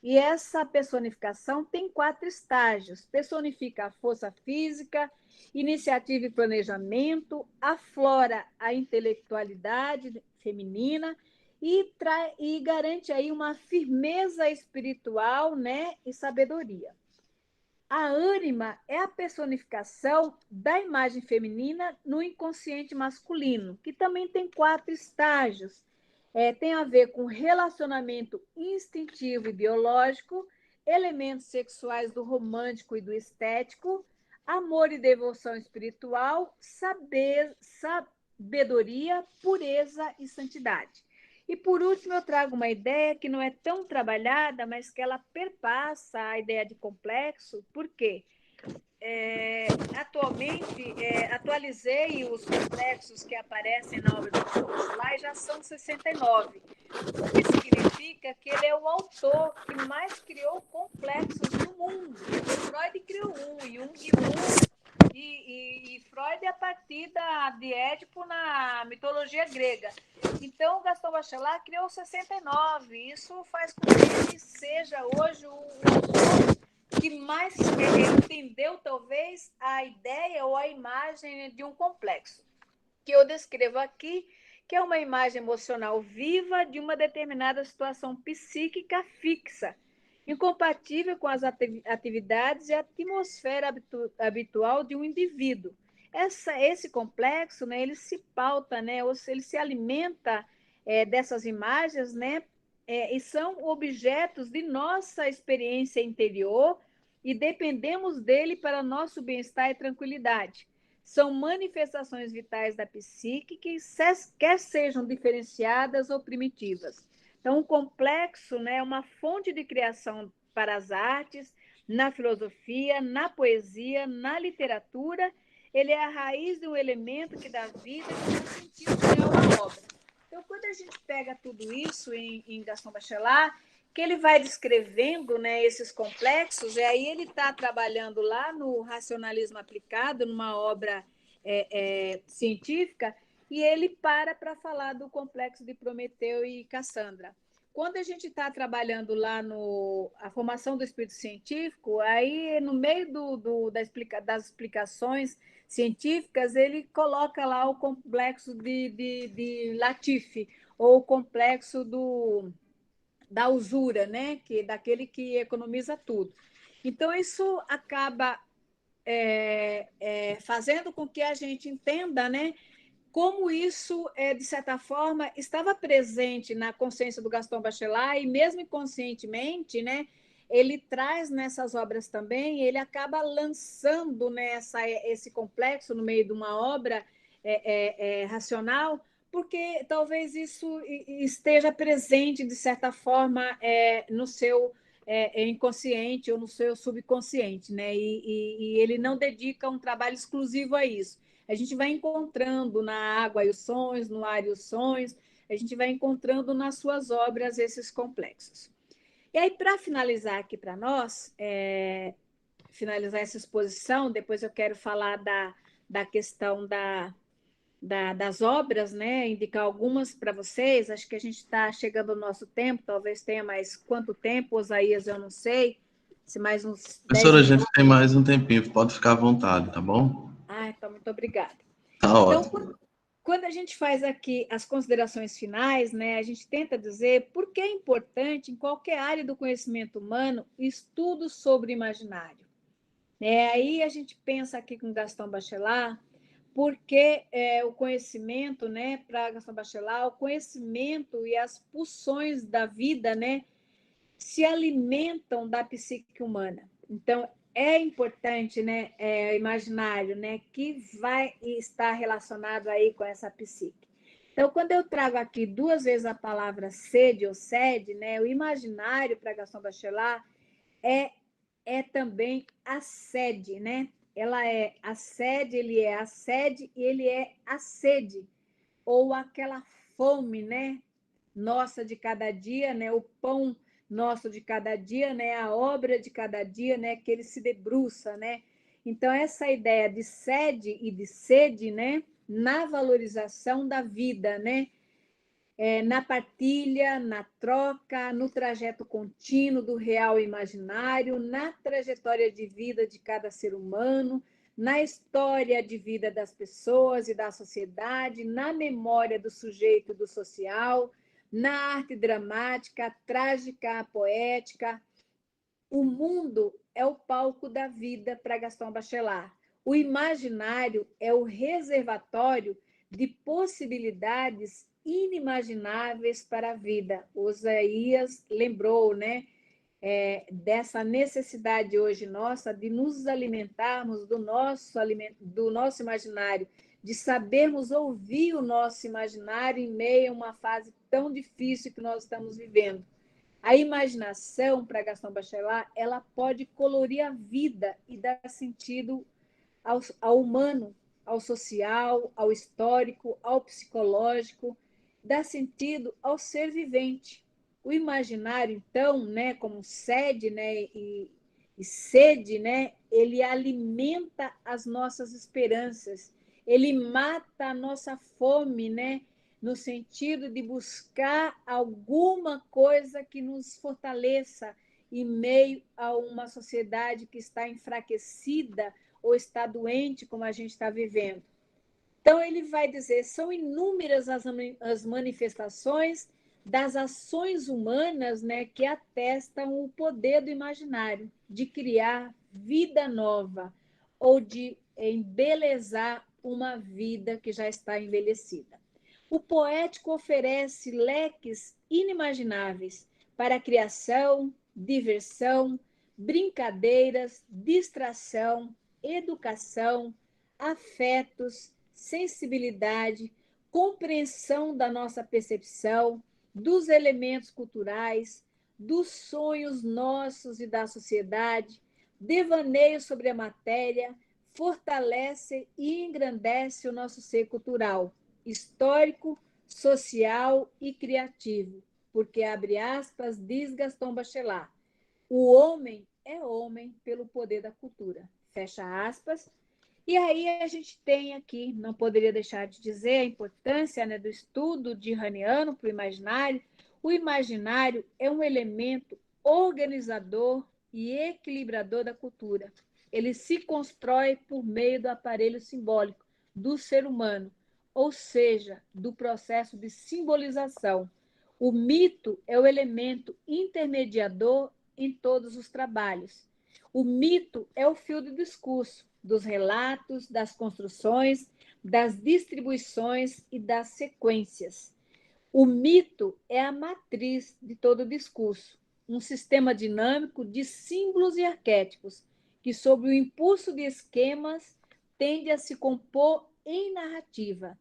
E essa personificação tem 4 estágios. Personifica a força física, iniciativa e planejamento, aflora a intelectualidade feminina e garante aí uma firmeza espiritual, né, e sabedoria. A ânima é a personificação da imagem feminina no inconsciente masculino, que também tem 4 estágios. Tem a ver com relacionamento instintivo e biológico, elementos sexuais do romântico e do estético, amor e devoção espiritual, sabedoria, pureza e santidade. E, por último, eu trago uma ideia que não é tão trabalhada, mas que ela perpassa a ideia de complexo. Por quê? atualmente, atualizei os complexos que aparecem na obra do Gastão Bachelard e já são 69. O que significa que ele é o autor que mais criou complexos no mundo. Freud criou Jung e Freud a partir de Édipo na mitologia grega. Então, o Gastão Bachelard criou 69. Isso faz com que ele seja hoje o autor que mais entendeu, talvez, a ideia ou a imagem de um complexo, que eu descrevo aqui, que é uma imagem emocional viva de uma determinada situação psíquica fixa, incompatível com as atividades e a atmosfera habitual de um indivíduo. Esse complexo, né, ele se pauta, né, ou ele se alimenta dessas imagens, né, e são objetos de nossa experiência interior e dependemos dele para nosso bem-estar e tranquilidade. São manifestações vitais da psique que quer sejam diferenciadas ou primitivas. Então, o complexo, né, é uma fonte de criação para as artes, na filosofia, na poesia, na literatura. Ele é a raiz de um elemento que dá vida e dá sentido real à obra. Então, quando a gente pega tudo isso em Gastão Bachelard, que ele vai descrevendo, né, esses complexos, e aí ele está trabalhando lá no racionalismo aplicado, numa obra científica, e ele para falar do complexo de Prometeu e Cassandra. Quando a gente está trabalhando lá a formação do espírito científico, aí no meio das explicações científicas, ele coloca lá o complexo de Latife, ou o complexo da usura, né? Daquele que economiza tudo. Então, isso acaba fazendo com que a gente entenda, né, como isso, de certa forma, estava presente na consciência do Gastão Bachelard, e mesmo inconscientemente, né, ele traz nessas obras também, ele acaba lançando, né, esse complexo no meio de uma obra racional, porque talvez isso esteja presente, de certa forma, no seu inconsciente ou no seu subconsciente, né? E ele não dedica um trabalho exclusivo a isso. A gente vai encontrando na água e os sons, no ar e os sons, a gente vai encontrando nas suas obras esses complexos. E aí, para finalizar aqui para nós, finalizar essa exposição, depois eu quero falar da questão das obras, né? Indicar algumas para vocês. Acho que a gente está chegando ao nosso tempo, talvez tenha mais quanto tempo, Osaías, eu não sei, se mais uns 10 Professora, a minutos. gente tem mais um tempinho, pode ficar à vontade, tá bom? Então, muito obrigada. Tá Então, ótimo. quando a gente faz aqui as considerações finais, né, a gente tenta dizer por que é importante, em qualquer área do conhecimento humano, estudo sobre o imaginário. Aí a gente pensa aqui com Gastão Bachelard, porque o conhecimento, né, para Gastão Bachelard, o conhecimento e as pulsões da vida, né, se alimentam da psique humana. Então, é importante, né, o imaginário, né, que vai estar relacionado aí com essa psique. Então, quando eu trago aqui 2 vezes a palavra sede ou sede, né, o imaginário para Gastão Bachelard é também a sede, né? Ela é a sede, ele é a sede e ele é a sede, ou aquela fome, né? Nossa de cada dia, né? O pão nosso de cada dia, né? A obra de cada dia, né? Que ele se debruça, né? Então, essa ideia de sede e de sede, né? Na valorização da vida, né? Na partilha, na troca, no trajeto contínuo do real e imaginário, na trajetória de vida de cada ser humano, na história de vida das pessoas e da sociedade, na memória do sujeito e do social, na arte dramática, trágica, poética. O mundo é o palco da vida para Gastão Bachelard. O imaginário é o reservatório de possibilidades inimagináveis para a vida. Osaías lembrou, né, dessa necessidade hoje nossa de nos alimentarmos do nosso imaginário, de sabermos ouvir o nosso imaginário em meio a uma fase tão difícil que nós estamos vivendo. A imaginação, para Gaston Bachelard, ela pode colorir a vida e dar sentido ao humano, ao social, ao histórico, ao psicológico, dar sentido ao ser vivente. O imaginário, então, né, como sede, né, e sede, né, ele alimenta as nossas esperanças, ele mata a nossa fome, né, no sentido de buscar alguma coisa que nos fortaleça em meio a uma sociedade que está enfraquecida ou está doente, como a gente está vivendo. Então, ele vai dizer: são inúmeras as manifestações das ações humanas, né, que atestam o poder do imaginário de criar vida nova ou de embelezar uma vida que já está envelhecida. O poético oferece leques inimagináveis para a criação, diversão, brincadeiras, distração, educação, afetos, sensibilidade, compreensão da nossa percepção, dos elementos culturais, dos sonhos nossos e da sociedade, devaneio sobre a matéria, fortalece e engrandece o nosso ser cultural, histórico, social e criativo, porque, abre aspas, diz Gaston Bachelard, o homem é homem pelo poder da cultura, fecha aspas. E aí a gente tem aqui, não poderia deixar de dizer, a importância, né, do estudo de Raniano para o imaginário. O imaginário é um elemento organizador e equilibrador da cultura. Ele se constrói por meio do aparelho simbólico do ser humano, ou seja, do processo de simbolização. O mito é o elemento intermediador em todos os trabalhos. O mito é o fio do discurso, dos relatos, das construções, das distribuições e das sequências. O mito é a matriz de todo o discurso, um sistema dinâmico de símbolos e arquétipos, que, sob o impulso de esquemas, tende a se compor em narrativa.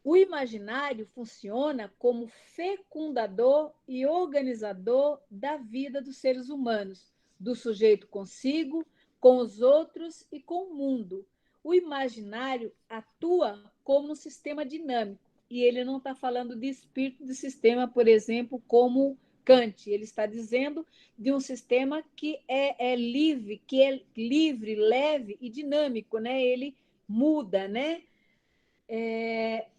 O imaginário funciona como fecundador e organizador da vida dos seres humanos, do sujeito consigo, com os outros e com o mundo. O imaginário atua como um sistema dinâmico, e ele não está falando de espírito de sistema, por exemplo, como Kant. Ele está dizendo de um sistema que é livre, leve e dinâmico, né? Ele muda, né?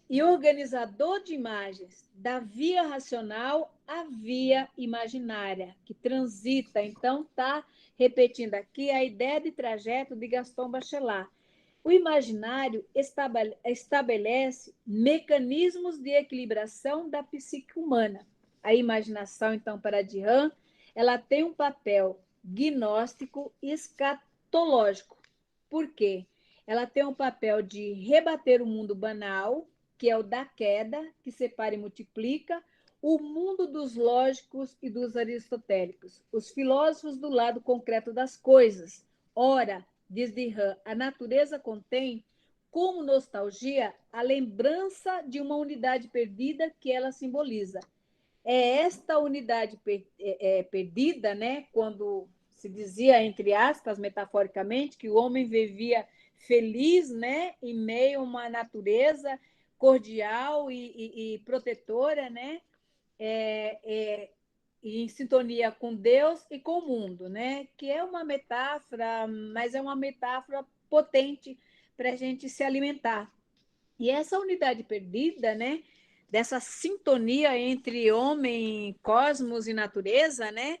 E organizador de imagens, da via racional à via imaginária, que transita. Então, está repetindo aqui a ideia de trajeto de Gaston Bachelard. O imaginário estabelece mecanismos de equilibração da psique humana. A imaginação, então, para Dihan, ela tem um papel gnóstico e escatológico. Por quê? Ela tem um papel de rebater o mundo banal, que é o da queda, que separa e multiplica, o mundo dos lógicos e dos aristotélicos, os filósofos do lado concreto das coisas. Ora, diz Dihan, a natureza contém, como nostalgia, a lembrança de uma unidade perdida que ela simboliza. É esta unidade perdida, né, quando se dizia, entre aspas, metaforicamente, que o homem vivia feliz, né, em meio a uma natureza cordial e protetora, né, em sintonia com Deus e com o mundo, né, que é uma metáfora, mas é uma metáfora potente para a gente se alimentar. E essa unidade perdida, né, dessa sintonia entre homem, cosmos e natureza, né,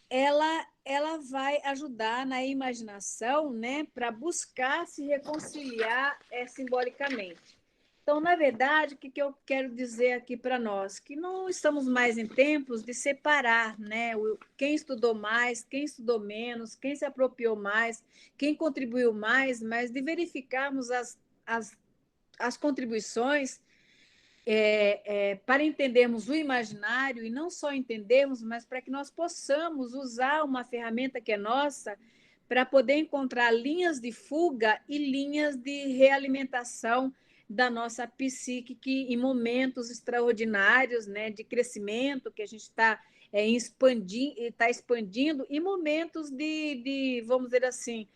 ela vai ajudar na imaginação, né, para buscar se reconciliar simbolicamente. Então, na verdade, o que eu quero dizer aqui para nós? Que não estamos mais em tempos de separar, né? Quem estudou mais, quem estudou menos, quem se apropriou mais, quem contribuiu mais, mas de verificarmos as contribuições para entendermos o imaginário, e não só entendermos, mas para que nós possamos usar uma ferramenta que é nossa para poder encontrar linhas de fuga e linhas de realimentação da nossa psique, que em momentos extraordinários, né, de crescimento, que a gente está expandindo, e momentos vamos dizer assim,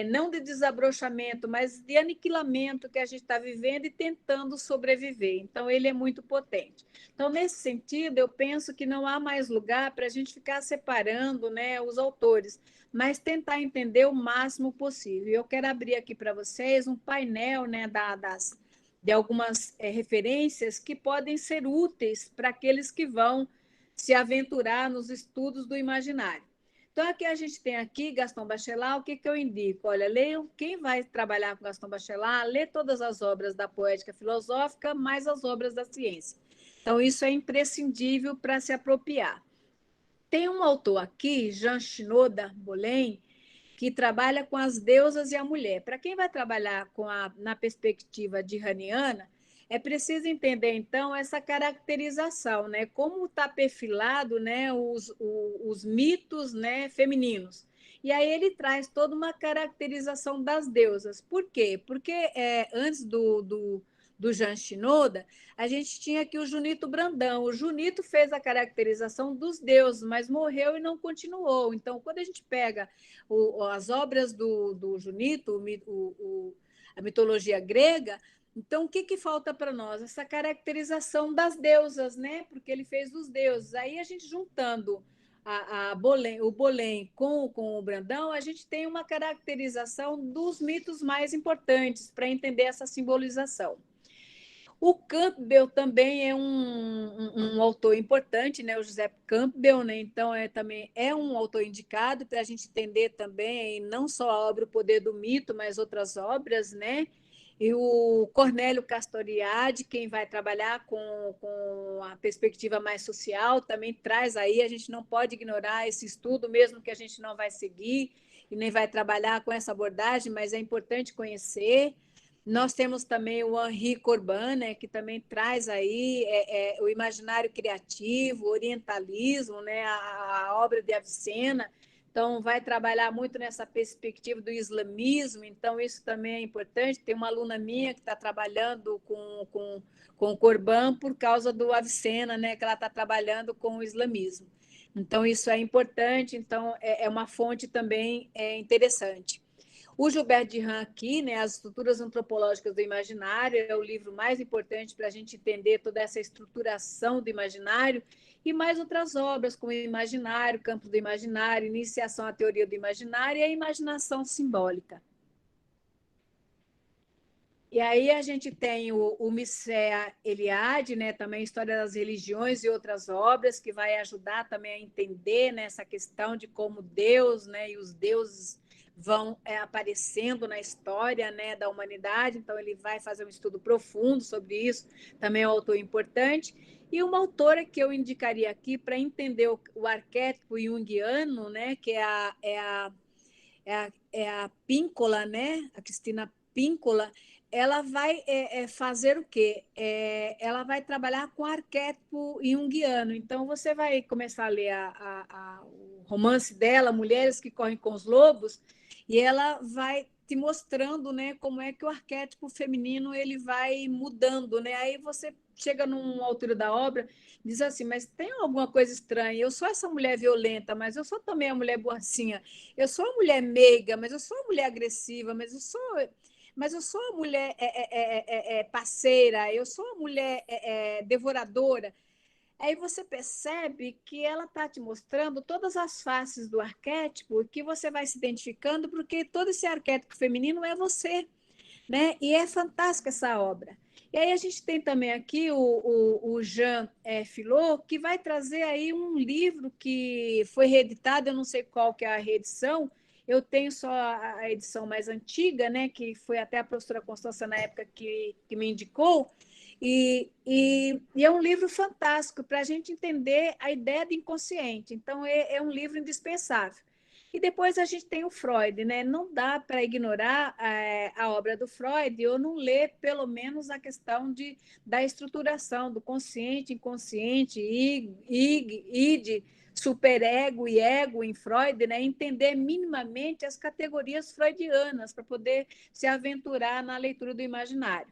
não de desabrochamento, mas de aniquilamento que a gente está vivendo e tentando sobreviver. Então, ele é muito potente. Então, nesse sentido, eu penso que não há mais lugar para a gente ficar separando, né, os autores, mas tentar entender o máximo possível. Eu quero abrir aqui para vocês um painel, né, de algumas referências que podem ser úteis para aqueles que vão se aventurar nos estudos do imaginário. Então, aqui a gente tem aqui Gaston Bachelard, o que eu indico? Olha, leiam, quem vai trabalhar com Gaston Bachelard, lê todas as obras da poética filosófica, mais as obras da ciência. Então, isso é imprescindível para se apropriar. Tem um autor aqui, Jean Shinoda Bolen, que trabalha com as deusas e a mulher. Para quem vai trabalhar na perspectiva de Raniana, é preciso entender, então, essa caracterização, né? Como está perfilado, né, os mitos, né, femininos. E aí ele traz toda uma caracterização das deusas. Por quê? Porque antes do Jean Shinoda, a gente tinha aqui o Junito Brandão. O Junito fez a caracterização dos deuses, mas morreu e não continuou. Então, quando a gente pega as obras do Junito, a mitologia grega, então, o que falta para nós? Essa caracterização das deusas, né? Porque ele fez dos deuses. Aí, a gente juntando o Bolen com o Brandão, a gente tem uma caracterização dos mitos mais importantes para entender essa simbolização. O Campbell também é um autor importante, né? O José Campbell, né? Então, também é um autor indicado para a gente entender também não só a obra O Poder do Mito, mas outras obras, né? E o Cornélio Castoriadis, quem vai trabalhar com a perspectiva mais social, também traz aí, a gente não pode ignorar esse estudo, mesmo que a gente não vai seguir e nem vai trabalhar com essa abordagem, mas é importante conhecer. Nós temos também o Henri Corbin, né, que também traz aí o imaginário criativo, o orientalismo, né, a obra de Avicena. Então, vai trabalhar muito nessa perspectiva do islamismo, então isso também é importante. Tem uma aluna minha que está trabalhando com o Corbin por causa do Avicena, né, que ela está trabalhando com o islamismo. Então, isso é importante, então é uma fonte também interessante. O Gilbert Durand aqui, né, As Estruturas Antropológicas do Imaginário, é o livro mais importante para a gente entender toda essa estruturação do imaginário, e mais outras obras, como o Imaginário, Campo do Imaginário, Iniciação à Teoria do Imaginário e a Imaginação Simbólica. E aí a gente tem o Mircea Eliade, né, também História das Religiões e outras obras, que vai ajudar também a entender, né, essa questão de como Deus, né, e os deuses vão aparecendo na história, né, da humanidade. Então, ele vai fazer um estudo profundo sobre isso, também é um autor importante. E uma autora que eu indicaria aqui para entender o arquétipo junguiano, né, que é a Píncola, né, a Cristina Píncola. Ela vai fazer o quê? Ela vai trabalhar com arquétipo junguiano. Então, você vai começar a ler o romance dela, Mulheres que Correm com os Lobos, e ela vai te mostrando, né, como é que o arquétipo feminino ele vai mudando, né? Aí você chega numa altura da obra, diz assim, mas tem alguma coisa estranha, eu sou essa mulher violenta, mas eu sou também a mulher boacinha, eu sou a mulher meiga, mas eu sou a mulher agressiva, mas eu sou a mulher parceira, eu sou a mulher devoradora. Aí você percebe que ela está te mostrando todas as faces do arquétipo que você vai se identificando, porque todo esse arquétipo feminino é você, né? E é fantástica essa obra. E aí a gente tem também aqui o Jean Filot, que vai trazer aí um livro que foi reeditado, eu não sei qual que é a reedição, eu tenho só a edição mais antiga, né? Que foi até a professora Constância na época que me indicou, e é um livro fantástico para a gente entender a ideia do inconsciente. Então, é um livro indispensável. E depois a gente tem o Freud, né? Não dá para ignorar a obra do Freud ou não ler, pelo menos, a questão da estruturação do consciente, inconsciente, id, superego e ego em Freud, né? Entender minimamente as categorias freudianas para poder se aventurar na leitura do imaginário.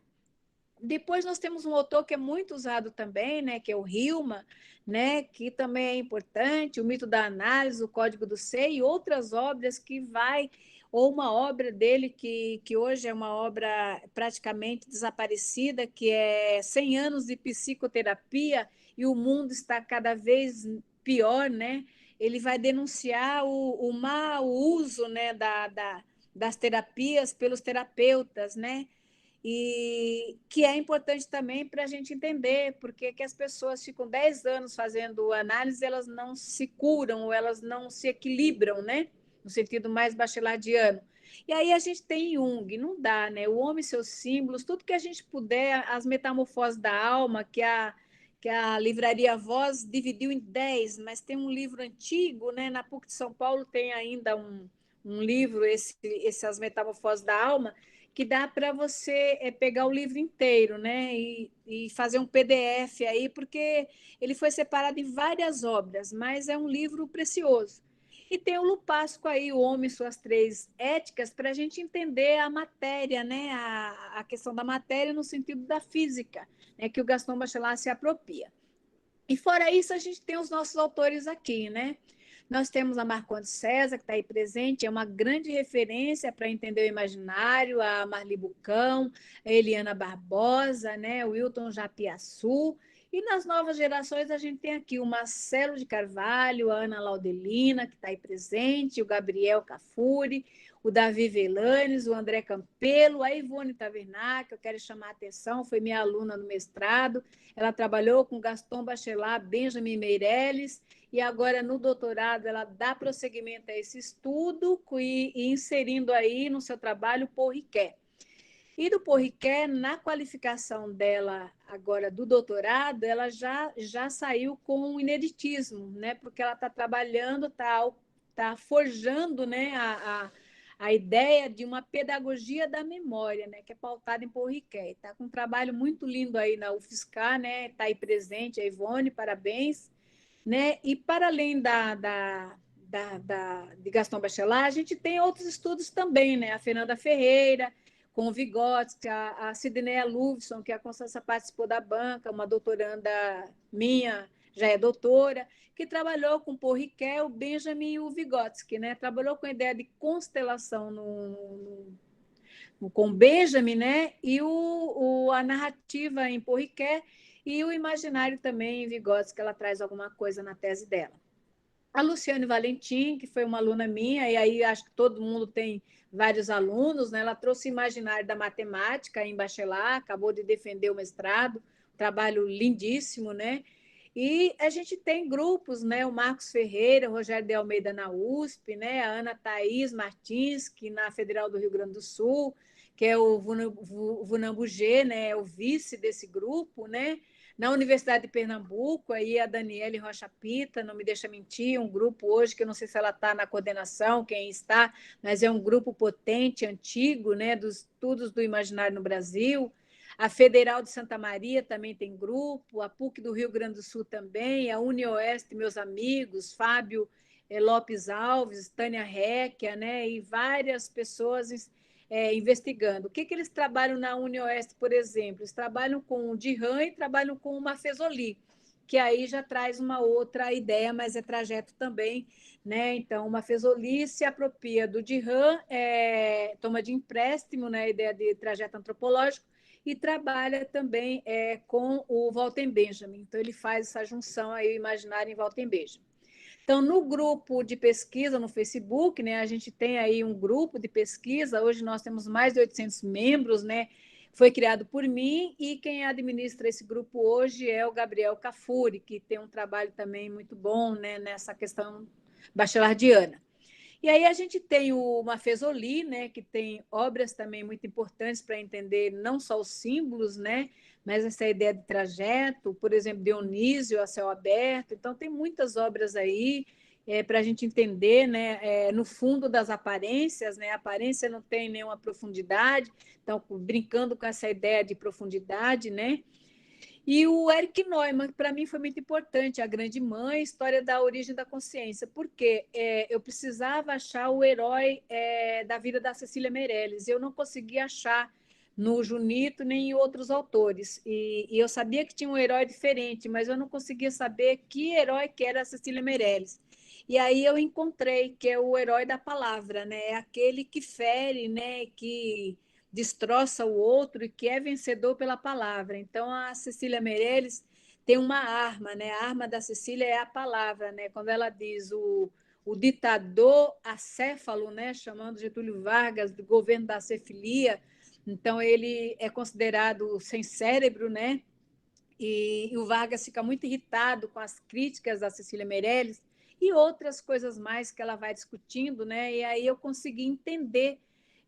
Depois nós temos um autor que é muito usado também, né, que é o Hillman, né, que também é importante, o Mito da Análise, o Código do Ser e outras obras que vai, ou uma obra dele que hoje é uma obra praticamente desaparecida, que é 100 anos de psicoterapia e o mundo está cada vez pior, né? Ele vai denunciar o mau uso, né, das terapias pelos terapeutas, né? E que é importante também para a gente entender porque que as pessoas ficam 10 anos fazendo análise, elas não se curam, ou elas não se equilibram, né? No sentido mais bacheladiano. E aí a gente tem Jung, não dá, né? O homem e seus símbolos, tudo que a gente puder, as metamorfoses da alma, que a Livraria Voz dividiu em 10, mas tem um livro antigo, né? Na PUC de São Paulo tem ainda um livro, As Metamorfoses da Alma, que dá para você pegar o livro inteiro, né? E fazer um PDF aí, porque ele foi separado em várias obras, mas é um livro precioso. E tem o Lupasco aí, O Homem e Suas Três Éticas, para a gente entender a matéria, né? A questão da matéria no sentido da física, né? Que o Gaston Bachelard se apropria. E fora isso, a gente tem os nossos autores aqui, né? Nós temos a Marcondes César, que está aí presente, é uma grande referência para entender o imaginário, a Marli Bucão, a Eliana Barbosa, né? O Wilton Japiaçu. E nas novas gerações, a gente tem aqui o Marcelo de Carvalho, a Ana Laudelina, que está aí presente, o Gabriel Cafuri, o Davi Velanes, o André Campelo, a Ivone Tavernac, que eu quero chamar a atenção, foi minha aluna no mestrado. Ela trabalhou com Gaston Bachelard, Benjamin Meirelles, e agora no doutorado ela dá prosseguimento a esse estudo e inserindo aí no seu trabalho o Paul Ricoeur. E do Paul Ricoeur, na qualificação dela agora do doutorado, ela já saiu com o ineditismo, né? Porque ela está trabalhando, tá forjando, né, a ideia de uma pedagogia da memória, né, que é pautada em Paul Ricoeur. Está com um trabalho muito lindo aí na UFSCar, né? Está aí presente a Ivone, parabéns. Né? E para além de Gaston Bachelard, a gente tem outros estudos também, né? A Fernanda Ferreira, com o Vygotsky, a Sidneia Luvson, que a Constância participou da banca, uma doutoranda minha, já é doutora, que trabalhou com Paul Ricoeur, o Benjamin e o Vygotsky, né? Trabalhou com a ideia de constelação com o Benjamin, né? E a narrativa em Paul Ricoeur e o imaginário também em Vygotsky, que ela traz alguma coisa na tese dela. A Luciane Valentim, que foi uma aluna minha, e aí acho que todo mundo tem vários alunos, né? Ela trouxe o imaginário da matemática em Bachelard, acabou de defender o mestrado, trabalho lindíssimo, né? E a gente tem grupos, né? O Marcos Ferreira, o Rogério de Almeida na USP, né? A Ana Thaís Martins, que na Federal do Rio Grande do Sul, que é o Vunambugê, né? É o vice desse grupo, né? Na Universidade de Pernambuco, aí a Daniele Rocha Pita, não me deixa mentir, um grupo hoje que eu não sei se ela está na coordenação, quem está, mas é um grupo potente, antigo, né, dos estudos do imaginário no Brasil. A Federal de Santa Maria também tem grupo, a PUC do Rio Grande do Sul também, a UniOeste, meus amigos, Fábio Lopes Alves, Tânia Réquia, né, e várias pessoas investigando. O que eles trabalham na UniOeste, por exemplo? Eles trabalham com o DIRAM e trabalham com o Mafezoli, que aí já traz uma outra ideia, mas é trajeto também, né? Então, o Mafezoli se apropria do DIRAM, toma de empréstimo, né, a ideia de trajeto antropológico, e trabalha também com o Walter Benjamin. Então, ele faz essa junção aí, imaginário em Walter Benjamin. Então, no grupo de pesquisa no Facebook, né, a gente tem aí um grupo de pesquisa, hoje nós temos mais de 800 membros, né, foi criado por mim, e quem administra esse grupo hoje é o Gabriel Cafuri, que tem um trabalho também muito bom, né, nessa questão bachelardiana. E aí a gente tem o Mafezoli, né, que tem obras também muito importantes para entender não só os símbolos, né, mas essa ideia de trajeto, por exemplo, Dionísio a céu aberto. Então, tem muitas obras aí para a gente entender, né, no fundo das aparências, né, a aparência não tem nenhuma profundidade, então, brincando com essa ideia de profundidade, né, e o Eric Neumann, que para mim foi muito importante, A Grande Mãe, História da Origem da Consciência, porque eu precisava achar o herói da vida da Cecília Meirelles, eu não conseguia achar, no Junito nem em outros autores. E eu sabia que tinha um herói diferente, mas eu não conseguia saber que herói que era a Cecília Meirelles. E aí eu encontrei que é o herói da palavra, né? É aquele que fere, né? Que destroça o outro e que é vencedor pela palavra. Então a Cecília Meirelles tem uma arma, né? A arma da Cecília é a palavra, né? Quando ela diz o ditador acéfalo, né? Chamando Getúlio Vargas do governo da acefilia, então ele é considerado sem cérebro, né? E o Vargas fica muito irritado com as críticas da Cecília Meirelles e outras coisas mais que ela vai discutindo, né? E aí eu consegui entender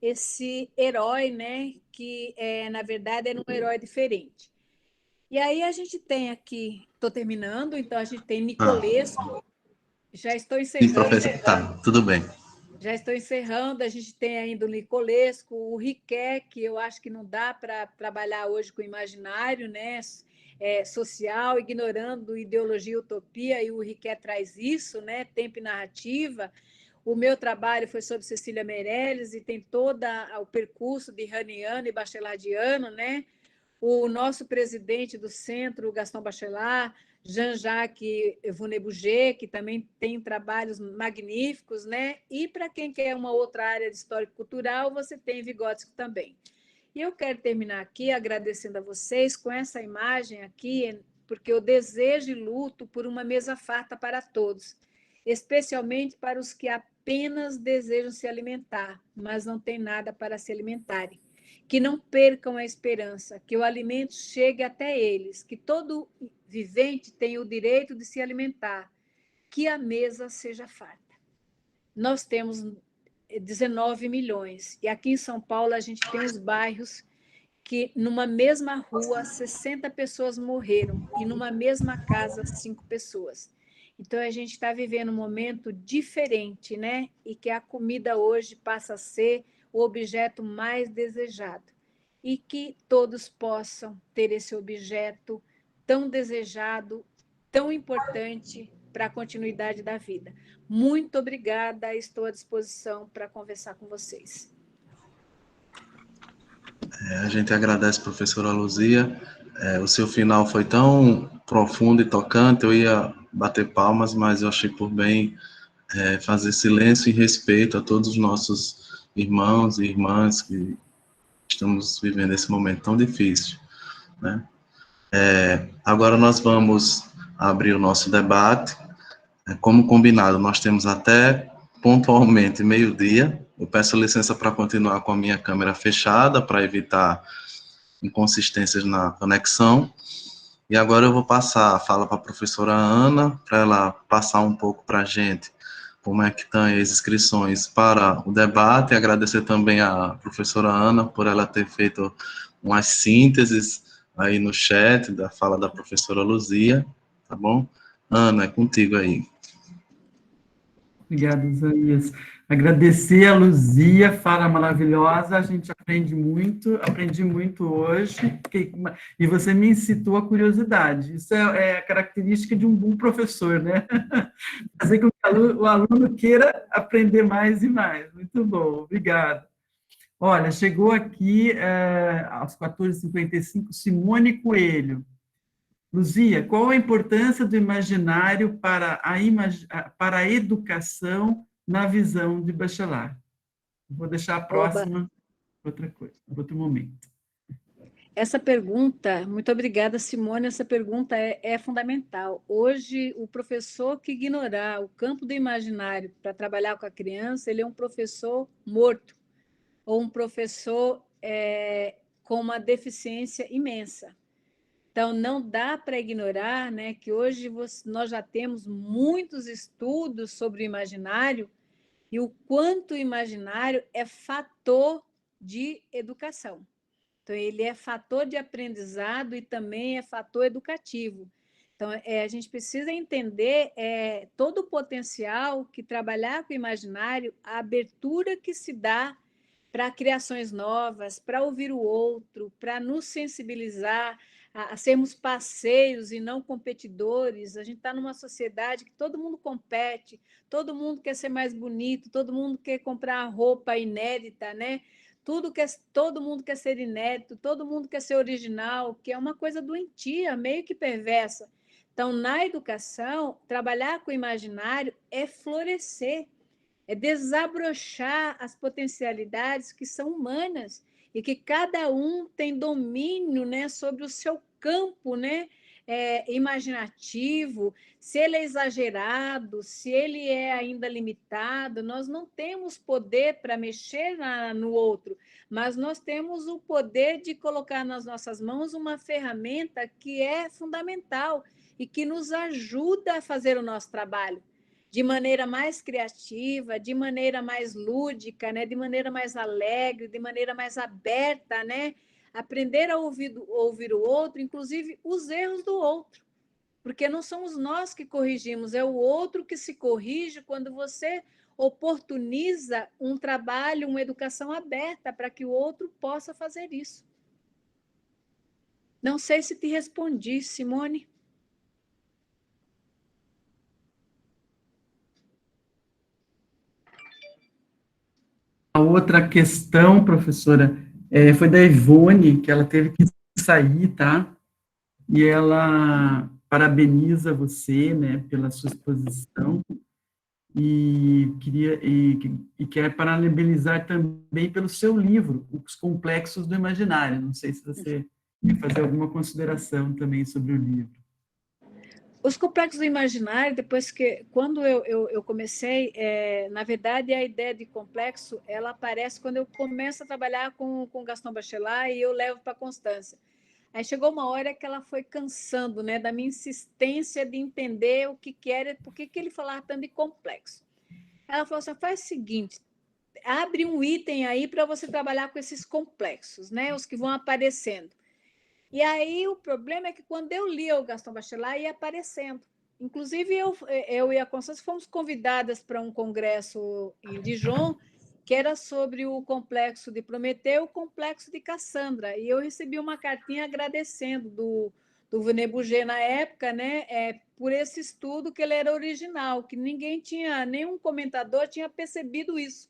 esse herói, né? Que na verdade era um herói diferente. E aí a gente tem aqui, estou terminando, então a gente tem Ah, Nicolesco, já estou sim, encerrando. professor. Tá, tudo bem. Já estou encerrando, a gente tem ainda o Nicolesco, o Riquet, que eu acho que não dá para trabalhar hoje com o imaginário, né? Social, ignorando ideologia e utopia, e o Riquet traz isso, né? Tempo e narrativa. O meu trabalho foi sobre Cecília Meirelles e tem todo o percurso de Raniano e Bachelardiano, né? O nosso presidente do centro, Gaston Bachelard, Jean-Jacques Vunebuget, que também tem trabalhos magníficos, né? E para quem quer uma outra área de histórico-cultural, você tem Vygotsky também. E eu quero terminar aqui agradecendo a vocês com essa imagem aqui, porque eu desejo e luto por uma mesa farta para todos, especialmente para os que apenas desejam se alimentar, mas não têm nada para se alimentarem. Que não percam a esperança, que o alimento chegue até eles, que todo vivente tenha o direito de se alimentar, que a mesa seja farta. Nós temos 19 milhões, e aqui em São Paulo a gente tem os bairros que numa mesma rua 60 pessoas morreram e numa mesma casa 5 pessoas. Então a gente está vivendo um momento diferente, né? E que a comida hoje passa a ser o objeto mais desejado. E que todos possam ter esse objeto tão desejado, tão importante para a continuidade da vida. Muito obrigada, estou à disposição para conversar com vocês. A gente agradece, professora Luzia. O seu final foi tão profundo e tocante, eu ia bater palmas, mas eu achei por bem fazer silêncio e respeito a todos os nossos irmãos e irmãs que estamos vivendo esse momento tão difícil, né? Agora nós vamos abrir o nosso debate. Como combinado, nós temos até pontualmente meio-dia. Eu peço licença para continuar com a minha câmera fechada, para evitar inconsistências na conexão. E agora eu vou passar a fala para a professora Ana, para ela passar um pouco para a gente como é que estão as inscrições para o debate, e agradecer também à professora Ana por ela ter feito umas sínteses aí no chat da fala da professora Luzia, tá bom? Ana, é contigo aí. Obrigado, Isaías. Agradecer a Luzia, fala maravilhosa, a gente aprende muito, aprendi muito hoje, e você me incitou a curiosidade. Isso é a característica de um bom professor, né? Fazer com que o aluno queira aprender mais e mais. Muito bom, obrigado. Olha, chegou aqui, às 14h55, Simone Coelho. Luzia, qual a importância do imaginário para a educação na visão de Bachelard? Vou deixar a próxima outra coisa, outro momento. Essa pergunta, muito obrigada, Simone, essa pergunta é fundamental. Hoje, o professor que ignorar o campo do imaginário para trabalhar com a criança, ele é um professor morto, ou um professor com uma deficiência imensa. Então, não dá para ignorar, né, que hoje nós já temos muitos estudos sobre o imaginário e o quanto o imaginário é fator de educação. Então, ele é fator de aprendizado e também é fator educativo. Então, a gente precisa entender todo o potencial que trabalhar com o imaginário, a abertura que se dá para criações novas, para ouvir o outro, para nos sensibilizar a sermos parceiros e não competidores. A gente está numa sociedade que todo mundo compete, todo mundo quer ser mais bonito, todo mundo quer comprar roupa inédita, né? todo mundo quer ser inédito, todo mundo quer ser original, que é uma coisa doentia, meio que perversa. Então, na educação, trabalhar com o imaginário é florescer, é desabrochar as potencialidades que são humanas e que cada um tem domínio, né, sobre o seu campo, né, imaginativo, se ele é exagerado, se ele é ainda limitado. Nós não temos poder para mexer no outro, mas nós temos o poder de colocar nas nossas mãos uma ferramenta que é fundamental e que nos ajuda a fazer o nosso trabalho de maneira mais criativa, de maneira mais lúdica, né? De maneira mais alegre, de maneira mais aberta, né? Aprender a ouvir o outro, inclusive os erros do outro, porque não somos nós que corrigimos, é o outro que se corrige quando você oportuniza um trabalho, uma educação aberta para que o outro possa fazer isso. Não sei se te respondi, Simone. A outra questão, professora, foi da Ivone, que ela teve que sair, tá? E ela parabeniza você, né, pela sua exposição e quer parabenizar também pelo seu livro, Os Complexos do Imaginário. Não sei se você quer fazer alguma consideração também sobre o livro. Os complexos do imaginário, quando eu comecei, na verdade, a ideia de complexo, ela aparece quando eu começo a trabalhar com Gaston Bachelard e eu levo para a Constância. Aí chegou uma hora que ela foi cansando, né, da minha insistência de entender o que era, por que ele falava tanto de complexo. Ela falou assim, faz o seguinte, abre um item aí para você trabalhar com esses complexos, né, os que vão aparecendo. E aí o problema é que quando eu lia o Gaston Bachelard, ia aparecendo. Inclusive, eu e a Constância fomos convidadas para um congresso em Dijon, que era sobre o complexo de Prometeu e o complexo de Cassandra. E eu recebi uma cartinha agradecendo do René Bouget na época, né, por esse estudo, que ele era original, que nenhum comentador tinha percebido isso.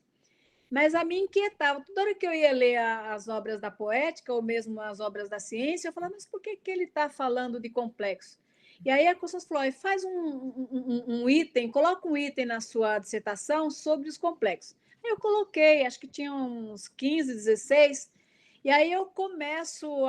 Mas a mim inquietava. Toda hora que eu ia ler as obras da poética, ou mesmo as obras da ciência, eu falava, mas por que ele está falando de complexo? E aí a Constância falou, faz um item, coloca um item na sua dissertação sobre os complexos. Aí eu coloquei, acho que tinha uns 15, 16, e aí eu começo,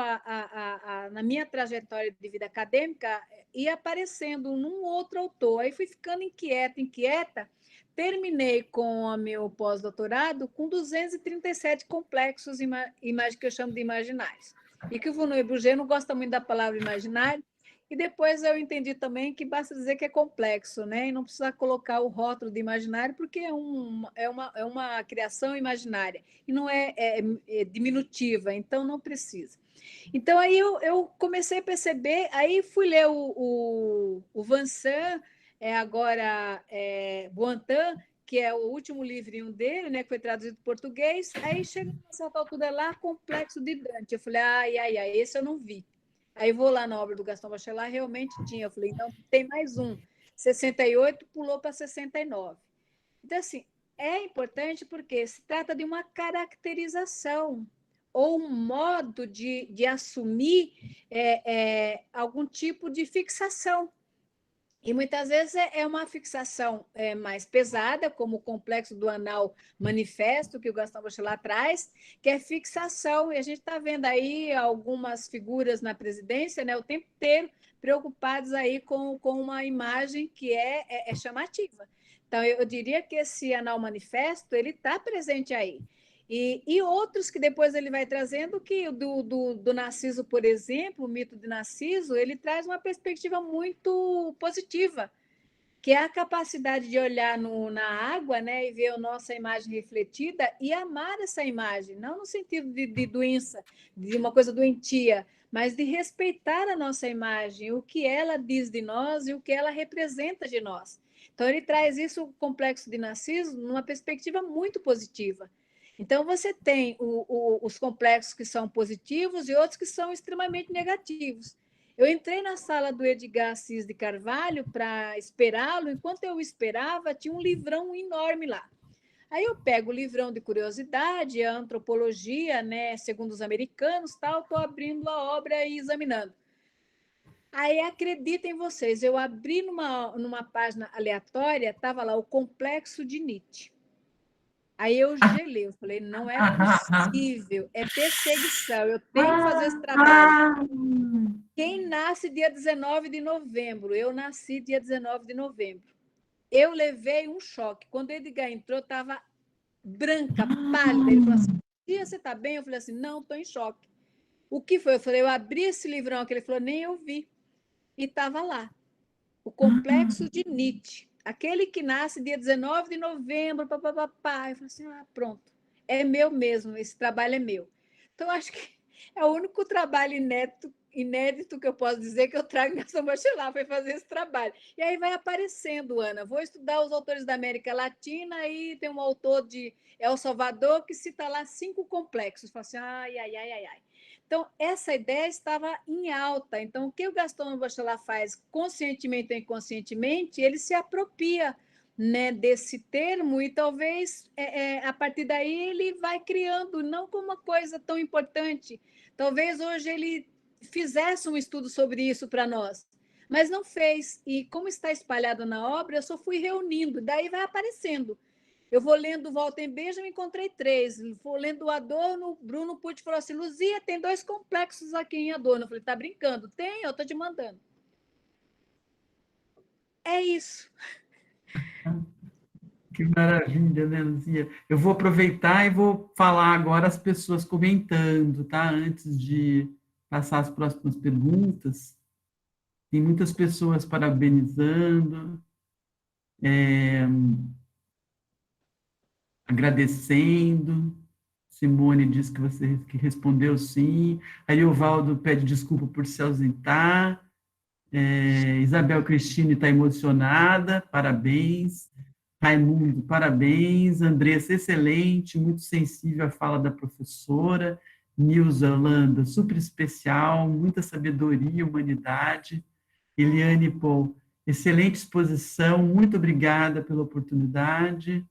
na minha trajetória de vida acadêmica, ir aparecendo num outro autor. Aí fui ficando inquieta, terminei com o meu pós-doutorado com 237 complexos que eu chamo de imaginários. E que o René Bouget não gosta muito da palavra imaginário, e depois eu entendi também que basta dizer que é complexo, né? E não precisa colocar o rótulo de imaginário, porque é uma criação imaginária, e não é diminutiva, então não precisa. Então, aí eu comecei a perceber, aí fui ler o Vincent, agora Buantan, que é o último livrinho dele, né, que foi traduzido em português. Aí chega uma certa altura lá, Complexo de Dante. Eu falei, ai, esse eu não vi. Aí vou lá na obra do Gaston Bachelard, realmente tinha. Eu falei, então tem mais um. 68 pulou para 69. Então, assim, é importante porque se trata de uma caracterização ou um modo de assumir algum tipo de fixação. E muitas vezes é uma fixação mais pesada, como o complexo do anal manifesto, que o Gaston Bachelard traz, que é fixação. E a gente está vendo aí algumas figuras na presidência, né, o tempo inteiro preocupados aí com uma imagem que é chamativa. Então, eu diria que esse anal manifesto ele está presente aí. E outros que depois ele vai trazendo, que do Narciso, por exemplo, o mito de Narciso, ele traz uma perspectiva muito positiva, que é a capacidade de olhar na água, né, e ver a nossa imagem refletida e amar essa imagem, não no sentido de doença, de uma coisa doentia, mas de respeitar a nossa imagem, o que ela diz de nós e o que ela representa de nós. Então, ele traz isso, o complexo de Narciso, numa perspectiva muito positiva. Então, você tem os complexos que são positivos e outros que são extremamente negativos. Eu entrei na sala do Edgar Assis de Carvalho para esperá-lo. Enquanto eu esperava, tinha um livrão enorme lá. Aí eu pego o livrão de curiosidade, a antropologia, né, segundo os americanos, tal, estou abrindo a obra e examinando. Aí, acreditem vocês, eu abri numa página aleatória, estava lá o complexo de Nietzsche. Aí eu gelei, eu falei, não é possível, é perseguição, eu tenho que fazer esse trabalho. Quem nasce dia 19 de novembro? Eu nasci dia 19 de novembro. Eu levei um choque. Quando o Edgar entrou, estava branca, pálida. Ele falou assim, Tia, você está bem? Eu falei assim, não, estou em choque. O que foi? Eu falei, eu abri esse livrão que ele falou, nem eu vi. E estava lá, o complexo de Nietzsche. Aquele que nasce dia 19 de novembro, papapá. Eu falei assim, pronto, é meu mesmo, esse trabalho é meu. Então, acho que é o único trabalho inédito que eu posso dizer que eu trago nessa mochila, foi fazer esse trabalho. E aí vai aparecendo, Ana, vou estudar os autores da América Latina, e tem um autor de El Salvador que cita lá 5 complexos. Fala assim, ai. Então, essa ideia estava em alta. Então, o que o Gaston Bachelard faz, conscientemente ou inconscientemente, ele se apropria, né, desse termo, e talvez, a partir daí, ele vai criando, não como uma coisa tão importante. Talvez hoje ele fizesse um estudo sobre isso para nós, mas não fez. E como está espalhado na obra, eu só fui reunindo, daí vai aparecendo. Eu vou lendo Walter Benjamin, encontrei 3. Vou lendo Adorno, Bruno Pucci falou assim, Luzia, tem 2 complexos aqui em Adorno. Eu falei, tá brincando? Tem, eu tô te mandando. É isso. Que maravilha, né, Luzia? Eu vou aproveitar e vou falar agora as pessoas comentando, tá? Antes de passar as próximas perguntas. Tem muitas pessoas parabenizando, agradecendo. Simone diz que você que respondeu sim. Ariovaldo pede desculpa por se ausentar. Isabel Cristine está emocionada, parabéns. Raimundo, parabéns. Andressa, excelente, muito sensível à fala da professora. Nilza Holanda, super especial, muita sabedoria e humanidade. Eliane Paul, excelente exposição, muito obrigada pela oportunidade.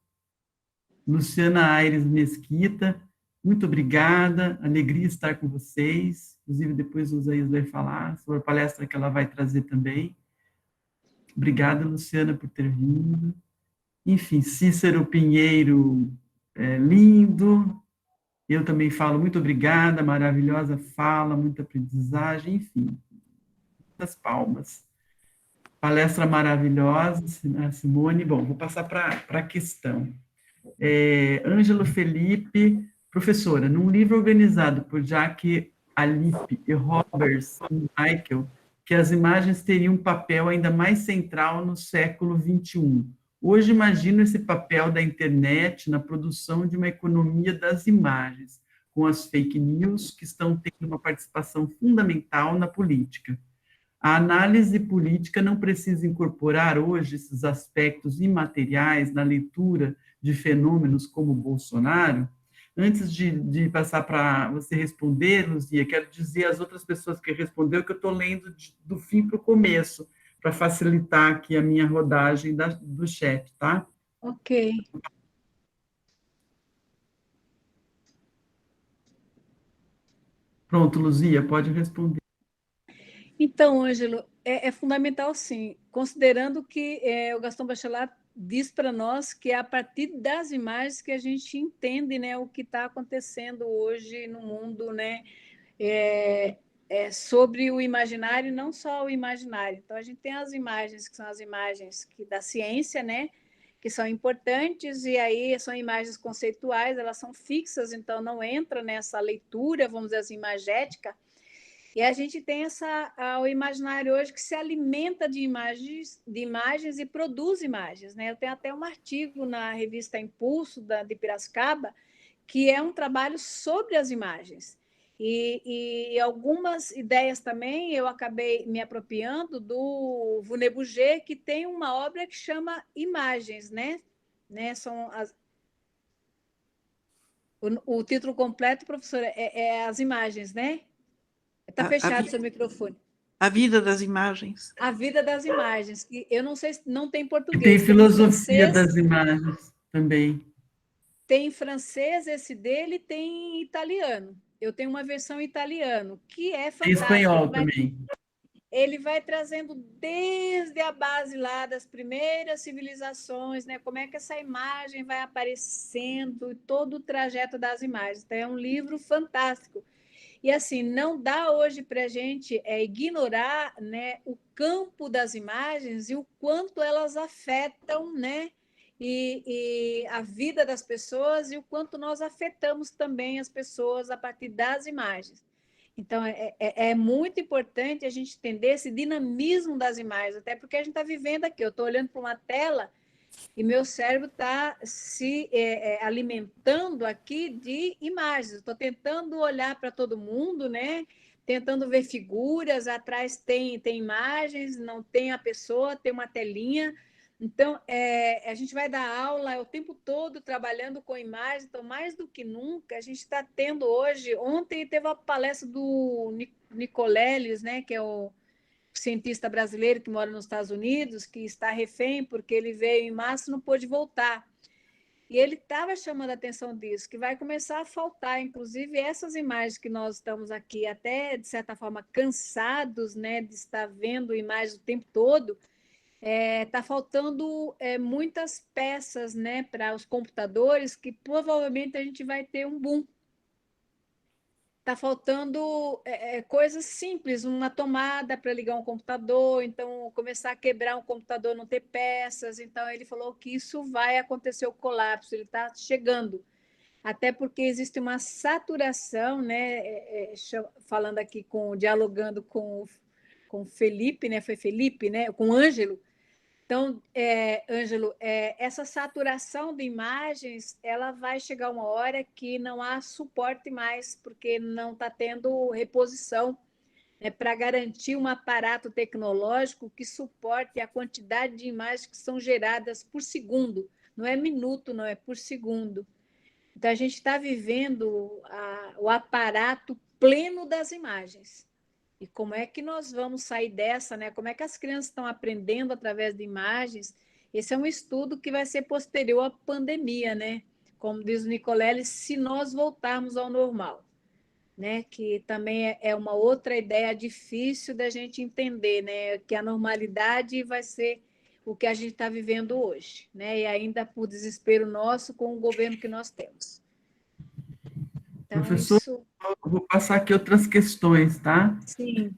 Luciana Aires Mesquita, muito obrigada, alegria estar com vocês. Inclusive, depois o Isaías vai falar sobre a palestra que ela vai trazer também. Obrigada, Luciana, por ter vindo. Enfim, Cícero Pinheiro, lindo. Eu também falo muito obrigada, maravilhosa fala, muita aprendizagem, enfim, muitas palmas. Palestra maravilhosa, Simone. Bom, vou passar para a questão. Ângelo Felipe, professora, num livro organizado por Jacques Alipe e Roberts Michael, que as imagens teriam um papel ainda mais central no século XXI. Hoje imagino esse papel da internet na produção de uma economia das imagens, com as fake news que estão tendo uma participação fundamental na política. A análise política não precisa incorporar hoje esses aspectos imateriais na leitura de fenômenos como o Bolsonaro? Antes de passar para você responder, Luzia, quero dizer às outras pessoas que responderam que eu estou lendo do fim para o começo, para facilitar aqui a minha rodagem do chat, tá? Ok. Pronto, Luzia, pode responder. Então, Ângelo, é fundamental, sim, considerando que o Gaston Bachelard diz para nós que é a partir das imagens que a gente entende, né, o que está acontecendo hoje no mundo, né, sobre o imaginário e não só o imaginário. Então, a gente tem as imagens, que são as imagens da ciência, né, que são importantes, e aí são imagens conceituais, elas são fixas, então não entra nessa leitura, vamos dizer assim, imagética. E a gente tem o imaginário hoje que se alimenta de imagens e produz imagens, né? Eu tenho até um artigo na revista Impulso, de Piracicaba, que é um trabalho sobre as imagens. E algumas ideias também eu acabei me apropriando do Vuné Bouget, que tem uma obra que chama Imagens, né? São o título completo, professora, é As Imagens, né? Está fechado o seu microfone. A vida das imagens. A vida das imagens, que eu não sei se não tem E português. tem filosofia francês, das imagens também. tem francês esse dele, tem em italiano. Eu tenho uma versão em italiano, que é Tem fantástica. espanhol também. Ele vai trazendo desde a base lá das primeiras civilizações, né? Como é que essa imagem vai aparecendo, todo o trajeto das imagens. Então, é um livro fantástico. E assim, não dá hoje para a gente ignorar, né, o campo das imagens e o quanto elas afetam, né, e a vida das pessoas e o quanto nós afetamos também as pessoas a partir das imagens. Então, é muito importante a gente entender esse dinamismo das imagens, até porque a gente está vivendo aqui. Eu estou olhando para uma tela e meu cérebro está se alimentando aqui de imagens. Estou tentando olhar para todo mundo, né? Tentando ver figuras, atrás tem imagens, não tem a pessoa, tem uma telinha. Então, a gente vai dar aula o tempo todo trabalhando com imagens, então, mais do que nunca, a gente está tendo hoje... Ontem teve a palestra do Nicoleles, né, que é o cientista brasileiro que mora nos Estados Unidos, que está refém porque ele veio em março e não pôde voltar. E ele estava chamando a atenção disso, que vai começar a faltar, inclusive, essas imagens que nós estamos aqui, até, de certa forma, cansados, né, de estar vendo imagens o tempo todo. Está faltando muitas peças, né, para os computadores, que provavelmente a gente vai ter um boom. Está faltando coisas simples, uma tomada para ligar um computador, então começar a quebrar um computador, não ter peças. Então ele falou que isso vai acontecer o colapso, ele está chegando. Até porque existe uma saturação, né? Falando aqui dialogando com o Felipe, né? Foi Felipe, né? Com o Ângelo. Então, Ângelo, essa saturação de imagens, ela vai chegar uma hora que não há suporte mais, porque não está tendo reposição, né, para garantir um aparato tecnológico que suporte a quantidade de imagens que são geradas por segundo. Não é minuto, não, é por segundo. Então, a gente está vivendo o aparato pleno das imagens. E como é que nós vamos sair dessa, né? Como é que as crianças estão aprendendo através de imagens? Esse é um estudo que vai ser posterior à pandemia, né? Como diz o Nicoleles, se nós voltarmos ao normal, né? Que também é uma outra ideia difícil da gente entender, né? Que a normalidade vai ser o que a gente está vivendo hoje, né? E ainda por desespero nosso com o governo que nós temos. Então, Professor, isso... eu vou passar aqui outras questões, tá? Sim.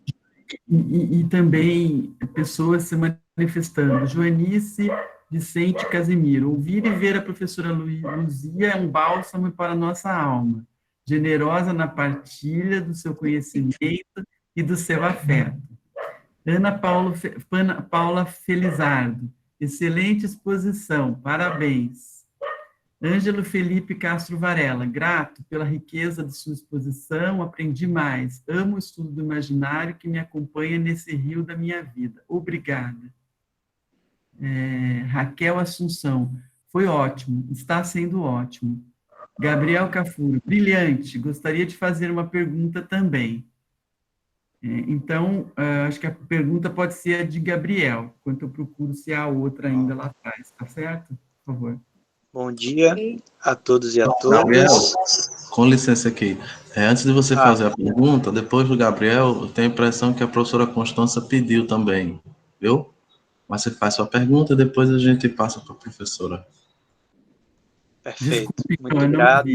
E também pessoas se manifestando. Joanice Vicente Casimiro. Ouvir e ver a professora Luzia é um bálsamo para a nossa alma, generosa na partilha do seu conhecimento e do seu afeto. Ana Paula Felizardo. Excelente exposição, parabéns. Ângelo Felipe Castro Varela, grato pela riqueza de sua exposição, aprendi mais, amo o estudo do imaginário que me acompanha nesse rio da minha vida. Obrigada. Raquel Assunção, foi ótimo, está sendo ótimo. Gabriel Cafuro, brilhante, gostaria de fazer uma pergunta também. Então, acho que a pergunta pode ser a de Gabriel, enquanto eu procuro se há outra ainda lá atrás, tá certo? Por favor. Bom dia a todos e a Gabriel, todas. com licença aqui. Antes de você fazer a pergunta, depois do Gabriel, eu tenho a impressão que a professora Constança pediu também, viu? Mas você faz sua pergunta e depois a gente passa para a professora. Perfeito. Desculpe, muito grato.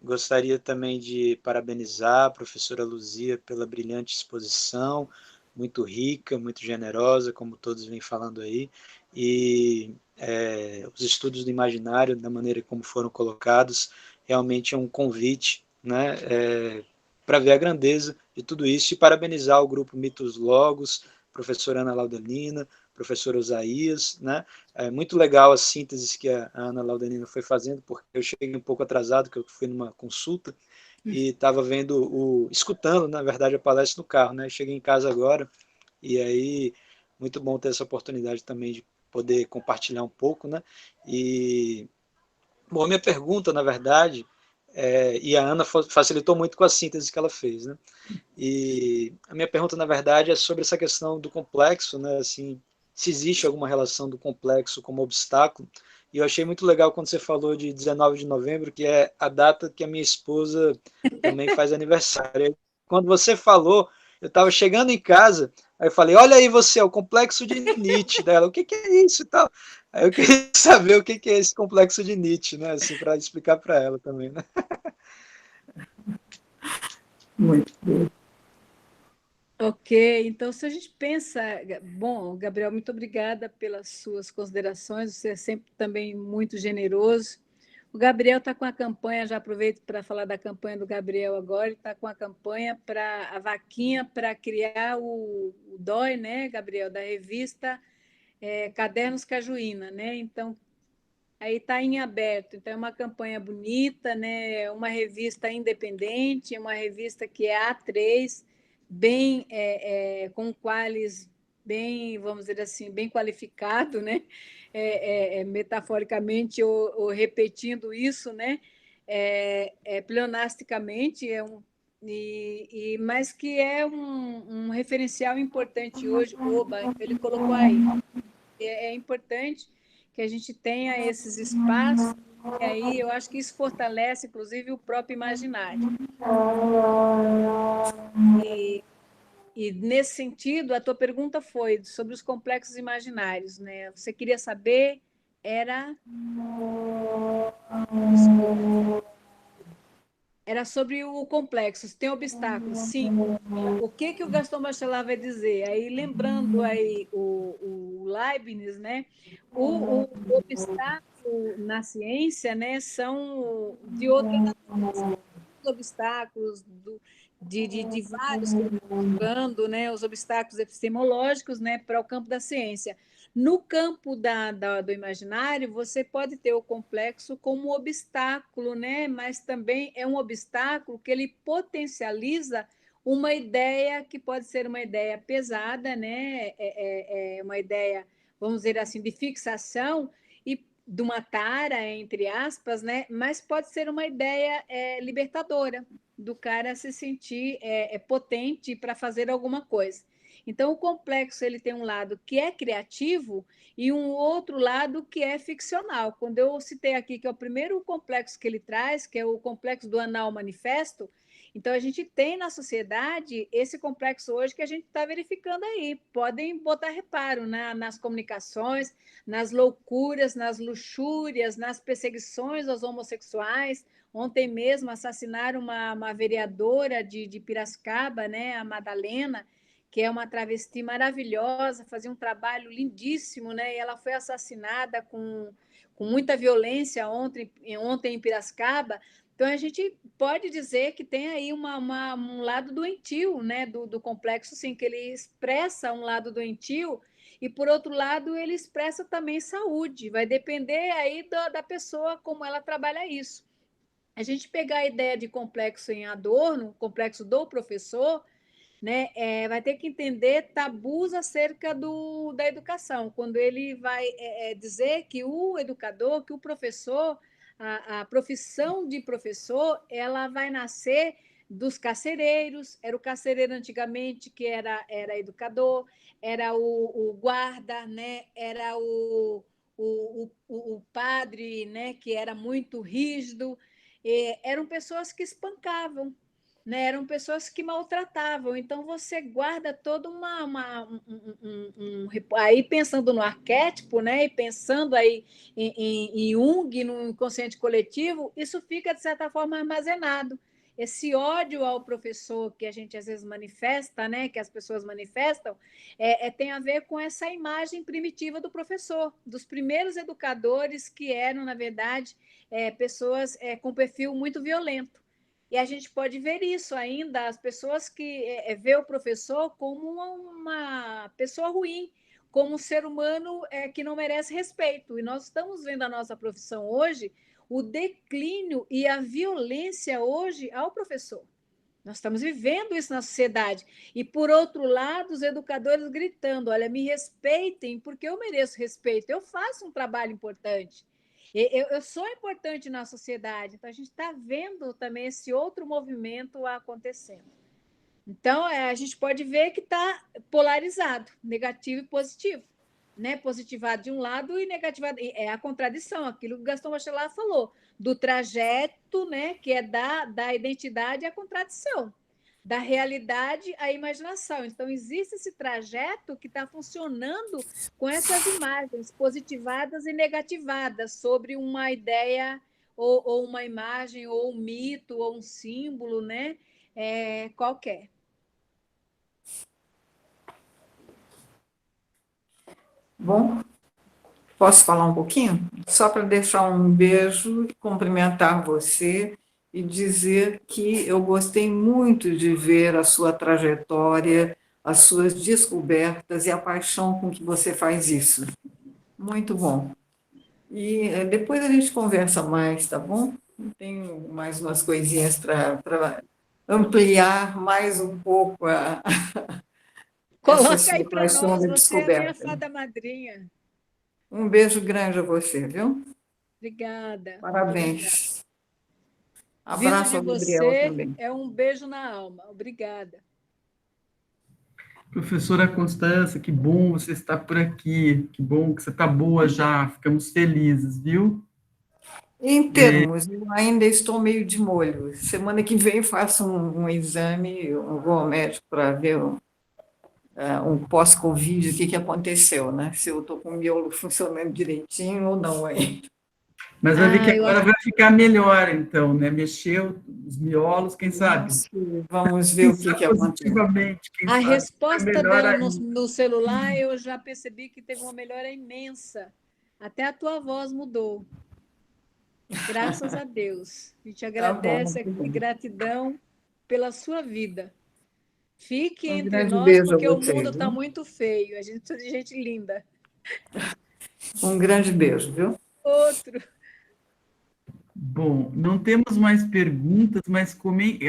Gostaria também de parabenizar a professora Luzia pela brilhante exposição, muito rica, muito generosa, como todos vêm falando aí, e os estudos do imaginário, da maneira como foram colocados, realmente é um convite, né, para ver a grandeza de tudo isso, e parabenizar o grupo Mitos Logos, professora Ana Laudelina, professor Osaías, né? É muito legal as sínteses que a Ana Laudelina foi fazendo, porque eu cheguei um pouco atrasado, que eu fui numa consulta, e estava escutando, na verdade, a palestra no carro, né? Cheguei em casa agora, e aí, muito bom ter essa oportunidade também de poder compartilhar um pouco, né? E, bom, a minha pergunta, na verdade, e a Ana facilitou muito com a síntese que ela fez, né? E a minha pergunta, na verdade, é sobre essa questão do complexo, né? Assim, se existe alguma relação do complexo como obstáculo. E eu achei muito legal quando você falou de 19 de novembro, que é a data que a minha esposa também faz aniversário. Quando você falou, eu estava chegando em casa, aí eu falei, olha aí você, é o complexo de Nietzsche dela, o que é isso e tal? Aí eu queria saber o que é esse complexo de Nietzsche, né? Assim, para explicar para ela também, né? Muito bom. Ok, então se a gente pensa, bom, Gabriel, muito obrigada pelas suas considerações, você é sempre também muito generoso. O Gabriel está com a campanha, já aproveito para falar da campanha do Gabriel agora, ele está com a campanha para a vaquinha para criar o DOI, né, Gabriel, da revista Cadernos Cajuína, né? Então, aí está em aberto. Então, é uma campanha bonita, né? Uma revista independente, uma revista que é A3, bem com qualis bem, vamos dizer assim, bem qualificado, né? Metaforicamente ou repetindo isso, né? Pleonasticamente, mas que é um referencial importante hoje. Oba, ele colocou aí. É importante que a gente tenha esses espaços, e aí eu acho que isso fortalece, inclusive, o próprio imaginário. E nesse sentido, a tua pergunta foi sobre os complexos imaginários, né? Você queria saber, era... Era sobre o complexo, se tem obstáculos, sim. O que o Gaston Bachelard vai dizer? Aí, lembrando aí o Leibniz, né? O obstáculo na ciência, né, são de outra natureza. Os obstáculos de vários que ele está colocando, né, os obstáculos epistemológicos, né, para o campo da ciência. No campo do imaginário, você pode ter o complexo como obstáculo, né? Mas também é um obstáculo que ele potencializa uma ideia que pode ser uma ideia pesada, né? Uma ideia, vamos dizer assim, de fixação e de uma tara, entre aspas, né? Mas pode ser uma ideia libertadora, do cara se sentir potente para fazer alguma coisa. Então, o complexo ele tem um lado que é criativo e um outro lado que é ficcional. Quando eu citei aqui que é o primeiro complexo que ele traz, que é o complexo do anal manifesto, então a gente tem na sociedade esse complexo hoje que a gente está verificando aí. Podem botar reparo nas comunicações, nas loucuras, nas luxúrias, nas perseguições aos homossexuais. Ontem mesmo assassinaram uma vereadora de Piracicaba, né, a Madalena, que é uma travesti maravilhosa, fazia um trabalho lindíssimo, né? E ela foi assassinada com muita violência ontem em Piracicaba. Então, a gente pode dizer que tem aí um lado doentio, né? Do complexo, sim, que ele expressa um lado doentio e, por outro lado, ele expressa também saúde. Vai depender aí da pessoa, como ela trabalha isso. A gente pegar a ideia de complexo em Adorno, complexo do professor, né, vai ter que entender tabus acerca da educação, quando ele vai dizer que o educador, que o professor, a profissão de professor, ela vai nascer dos carcereiros, era o carcereiro antigamente que era educador, era o guarda, né, era o padre, né, que era muito rígido, eram pessoas que espancavam, né? Eram pessoas que maltratavam. Então, você guarda toda aí pensando no arquétipo, né? E pensando aí em Jung, no inconsciente coletivo, isso fica, de certa forma, armazenado. Esse ódio ao professor que a gente às vezes manifesta, né? Que as pessoas manifestam, tem a ver com essa imagem primitiva do professor, dos primeiros educadores que eram, na verdade, pessoas com perfil muito violento. E a gente pode ver isso ainda, as pessoas que vê o professor como uma pessoa ruim, como um ser humano que não merece respeito. E nós estamos vendo a nossa profissão hoje, o declínio e a violência hoje ao professor. Nós estamos vivendo isso na sociedade. E, por outro lado, os educadores gritando, olha, me respeitem, porque eu mereço respeito, eu faço um trabalho importante. Eu sou importante na sociedade, então a gente está vendo também esse outro movimento acontecendo. Então, a gente pode ver que está polarizado, negativo e positivo. né, positivado de um lado e negativado. É a contradição, aquilo que o Gaston Bachelard falou, do trajeto, né, que é da identidade à contradição, da realidade à imaginação. Então, existe esse trajeto que está funcionando com essas imagens positivadas e negativadas sobre uma ideia, ou uma imagem, ou um mito, ou um símbolo, né, qualquer. Bom, posso falar um pouquinho? Só para deixar um beijo, cumprimentar você e dizer que eu gostei muito de ver a sua trajetória, as suas descobertas e a paixão com que você faz isso. Muito bom. E depois a gente conversa mais, tá bom? Tenho mais umas coisinhas para ampliar mais um pouco essa Coloca aí sua para paixão nós, da você é a minha descoberta. fada madrinha. Um beijo grande a você, viu? Obrigada. Parabéns. Vindo Abraço de ao Gabriel você também. é um beijo na alma. Obrigada. Professora Constância, que bom você estar por aqui, que bom que você está boa já, ficamos felizes, viu? Em termos, eu ainda estou meio de molho. Semana que vem faço um exame, eu vou ao médico para ver um pós-Covid, o que aconteceu, né? Se eu estou com o miolo funcionando direitinho ou não aí. Mas vai ver que Eu agora acho vai ficar melhor, então, né? Mexeu os miolos, quem sabe? Vamos ver o Pensar que acontece. positivamente, quem a sabe? Vai resposta melhor dela ainda. no celular, eu já percebi que teve uma melhora imensa. Até a tua voz mudou. Graças a Deus. A gente Tá bom, agradece muito aqui, bem. gratidão pela sua vida. Fique Um entre grande nós, beijo a porque o você, mundo está viu? muito feio. A gente precisa de gente linda. Um grande beijo, viu? Outro. Bom, não temos mais perguntas, mas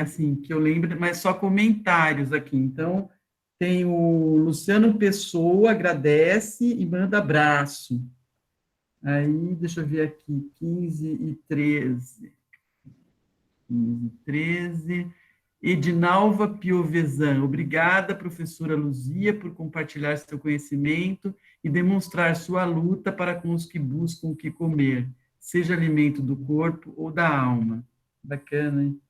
assim, que eu lembro, mas só comentários aqui. Então, tem o Luciano Pessoa, agradece e manda abraço. Aí, deixa eu ver aqui, 15 e 13. 15 e 13. Edinalva Piovesan, obrigada, professora Luzia, por compartilhar seu conhecimento e demonstrar sua luta para com os que buscam o que comer, seja alimento do corpo ou da alma. Bacana, hein?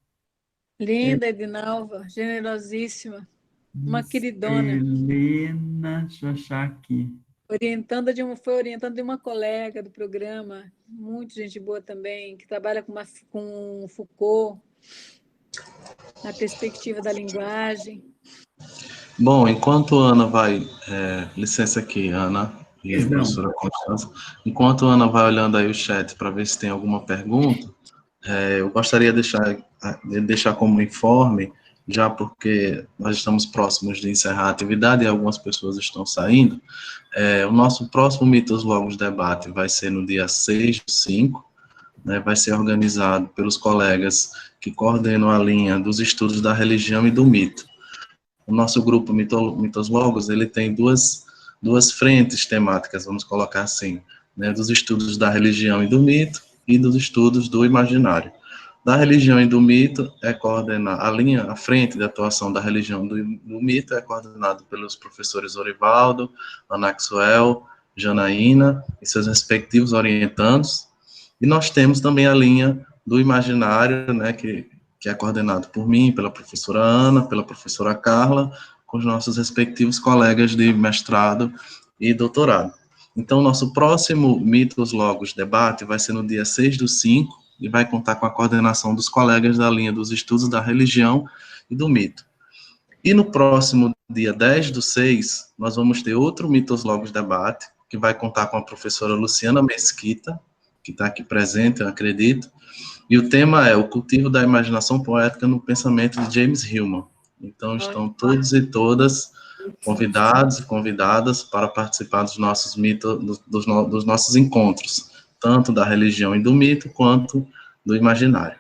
Linda, Edinalva, generosíssima, uma queridona. Helena, deixa eu achar aqui. Foi orientando de uma colega do programa, muito gente boa também, que trabalha com Foucault, na perspectiva da linguagem. Bom, enquanto a Ana vai, licença aqui, Ana e a Perdão. professora Constância, enquanto a Ana vai olhando aí o chat para ver se tem alguma pergunta, eu gostaria de deixar como informe, já porque nós estamos próximos de encerrar a atividade e algumas pessoas estão saindo, o nosso próximo Mitos Logos debate vai ser no dia 6/5, né, vai ser organizado pelos colegas que coordenam a linha dos estudos da religião e do mito. O nosso grupo Mitos Logos, ele tem duas frentes temáticas, vamos colocar assim, né, dos estudos da religião e do mito e dos estudos do imaginário. Da religião e do mito é coordenar a frente de atuação da religião e do mito é coordenado pelos professores Orivaldo, Anaxuel, Janaína e seus respectivos orientandos. E nós temos também a linha do imaginário, né, que é coordenado por mim, pela professora Ana, pela professora Carla, com os nossos respectivos colegas de mestrado e doutorado. Então, nosso próximo Mitos Logos debate vai ser no dia 6/5, e vai contar com a coordenação dos colegas da linha dos estudos da religião e do mito. E no próximo dia 10/6, nós vamos ter outro Mitos Logos debate, que vai contar com a professora Luciana Mesquita, que está aqui presente, eu acredito, e o tema é o cultivo da imaginação poética no pensamento de James Hillman. Então, estão todos e todas convidados e convidadas para participar dos nossos mitos, dos nossos encontros, tanto da religião e do mito, quanto do imaginário.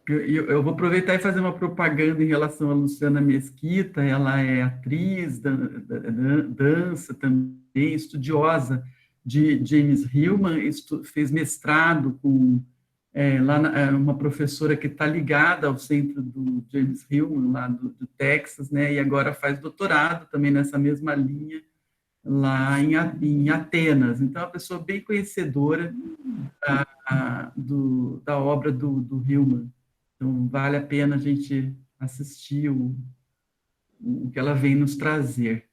Eu vou aproveitar e fazer uma propaganda em relação a Luciana Mesquita. Ela é atriz, dança também, estudiosa de James Hillman, fez mestrado com uma professora que está ligada ao centro do James Hillman, lá do Texas, né, e agora faz doutorado também nessa mesma linha, lá em Atenas. Então, é uma pessoa bem conhecedora da obra do Hillman. Então, vale a pena a gente assistir o que ela vem nos trazer.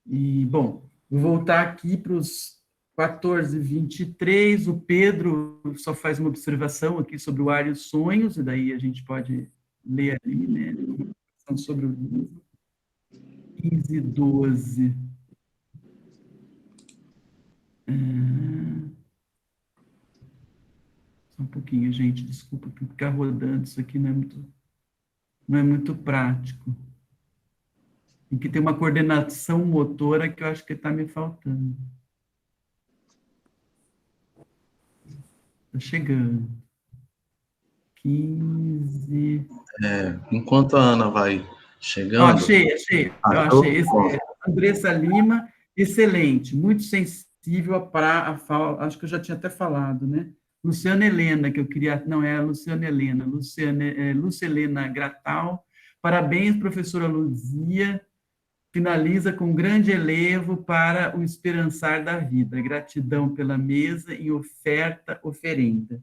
E, bom, vou voltar aqui para os 14h23. O Pedro só faz uma observação aqui sobre o ar e os sonhos, e daí a gente pode ler ali, né? Sobre o livro. 15h12. Só um pouquinho, gente, desculpa, ficar rodando isso aqui não é muito prático. Tem que ter uma coordenação motora que eu acho que está me faltando. Está chegando. 15. Enquanto a Ana vai chegando... Achei. Eu achei. Andressa Lima, excelente, muito sensível acho que eu já tinha até falado, né? Luciana Helena, que eu queria... Não, é a Luciana Helena. Lúcia Helena Gratal. Parabéns, professora Luzia. Finaliza com grande elevo para o esperançar da vida. Gratidão pela mesa e oferenda.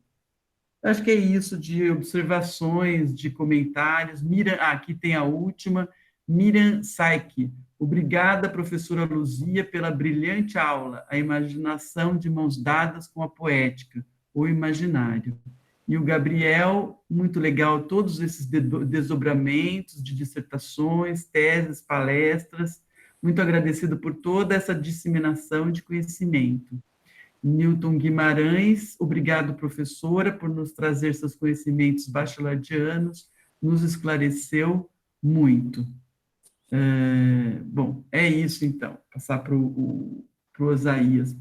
Acho que é isso de observações, de comentários. Aqui tem a última. Miriam Saik. Obrigada, professora Luzia, pela brilhante aula. A imaginação de mãos dadas com a poética, o imaginário. E o Gabriel, muito legal, todos esses desdobramentos de dissertações, teses, palestras. Muito agradecido por toda essa disseminação de conhecimento. Newton Guimarães, obrigado, professora, por nos trazer seus conhecimentos bachelardianos, nos esclareceu muito. Bom, é isso, então. Passar para o Osaías,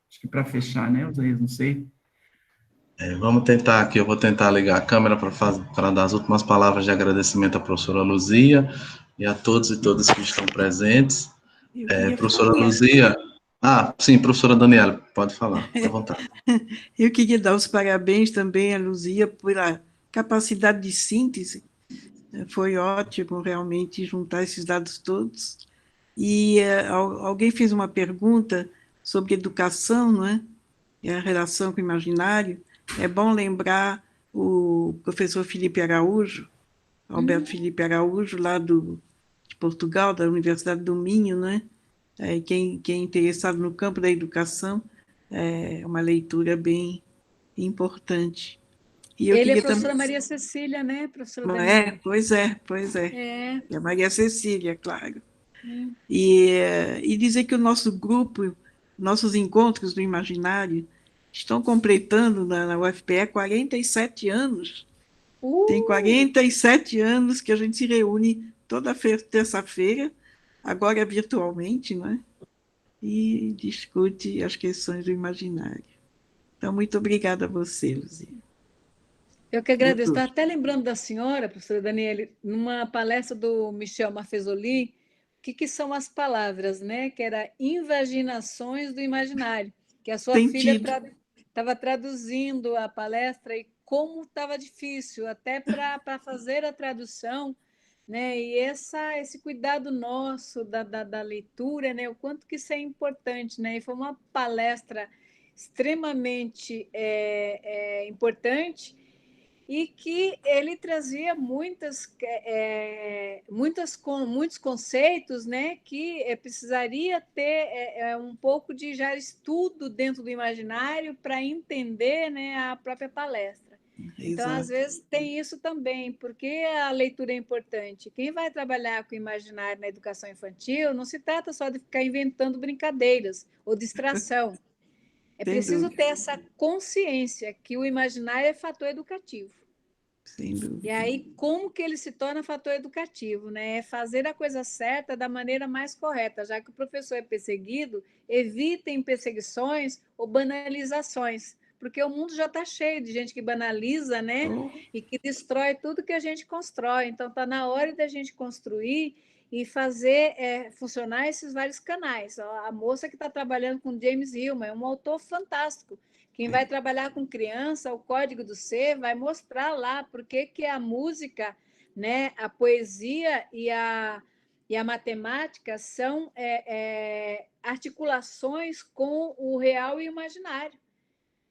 acho que para fechar, né, Osaías, não sei. Vamos tentar aqui, eu vou tentar ligar a câmera para dar as últimas palavras de agradecimento à professora Luzia e a todos e todas que estão presentes. Professora Luzia... sim, professora Daniela, pode falar, fique à vontade. Eu queria dar os parabéns também à Luzia pela capacidade de síntese. Foi ótimo, realmente, juntar esses dados todos. E alguém fez uma pergunta sobre educação, não é? E a relação com o imaginário. É bom lembrar o professor Felipe Araújo, Alberto Felipe Araújo, lá de Portugal, da Universidade do Minho, né? Quem é interessado no campo da educação, é uma leitura bem importante. E Ele é a professora Maria Cecília, né, professora Daniela? Pois é. É a Maria Cecília, claro. E dizer que o nosso grupo, nossos encontros do imaginário, estão completando na UFPE 47 anos. Tem 47 anos que a gente se reúne toda terça-feira, agora virtualmente, né? E discute as questões do imaginário. Então, muito obrigada a você, Luzia. Eu que agradeço. Estava até lembrando da senhora, professora Daniela, numa palestra do Michel Maffezoli, o que são as palavras, né? Que era invaginações do imaginário, que a sua filha estava traduzindo a palestra e como estava difícil, até para fazer a tradução, né? E esse cuidado nosso da leitura, né? O quanto que isso é importante, né? E foi uma palestra extremamente importante e que ele trazia muitos conceitos, né, que precisaria ter um pouco de já estudo dentro do imaginário para entender, né, a própria palestra. Então, Exato. às vezes, tem isso também, porque a leitura é importante. Quem vai trabalhar com o imaginário na educação infantil, não se trata só de ficar inventando brincadeiras ou distração. É preciso ter essa consciência que o imaginário é fator educativo. Sem dúvida. E aí, como que ele se torna fator educativo? Né? É fazer a coisa certa da maneira mais correta. Já que o professor é perseguido, evitem perseguições ou banalizações, porque o mundo já está cheio de gente que banaliza, né? E que destrói tudo que a gente constrói. Então, está na hora da gente construir e fazer funcionar esses vários canais. A moça que está trabalhando com James Hillman é um autor fantástico. Quem vai trabalhar com criança, o Código do Ser, vai mostrar lá por que a música, né, a poesia e e a matemática são articulações com o real e o imaginário.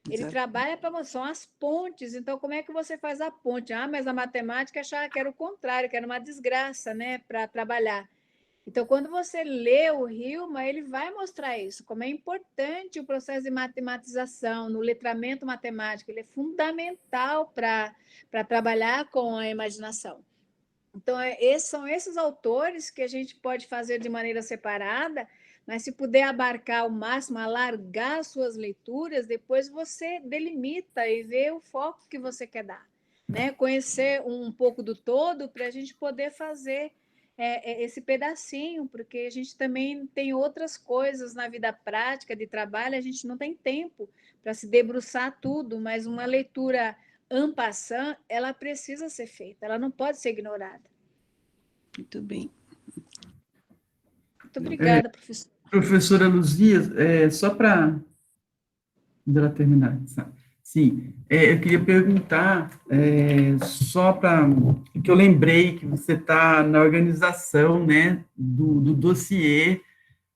Ele Exato. trabalha para são as pontes. Então, como é que você faz a ponte? Mas a matemática achava que era o contrário, que era uma desgraça, né, para trabalhar. Então, quando você lê o Hillman, ele vai mostrar isso, como é importante o processo de matematização, no letramento matemático, ele é fundamental para trabalhar com a imaginação. Então, são esses autores que a gente pode fazer de maneira separada, mas se puder abarcar ao máximo, alargar suas leituras, depois você delimita e vê o foco que você quer dar. Né? Conhecer um pouco do todo para a gente poder fazer esse pedacinho, porque a gente também tem outras coisas na vida prática de trabalho, a gente não tem tempo para se debruçar tudo, mas uma leitura en passant, ela precisa ser feita, ela não pode ser ignorada. Muito bem. Muito obrigada, professora. Professora Luzia, só para ela terminar, sabe? Sim, eu queria perguntar, só para que eu lembrei que você está na organização, né, do dossiê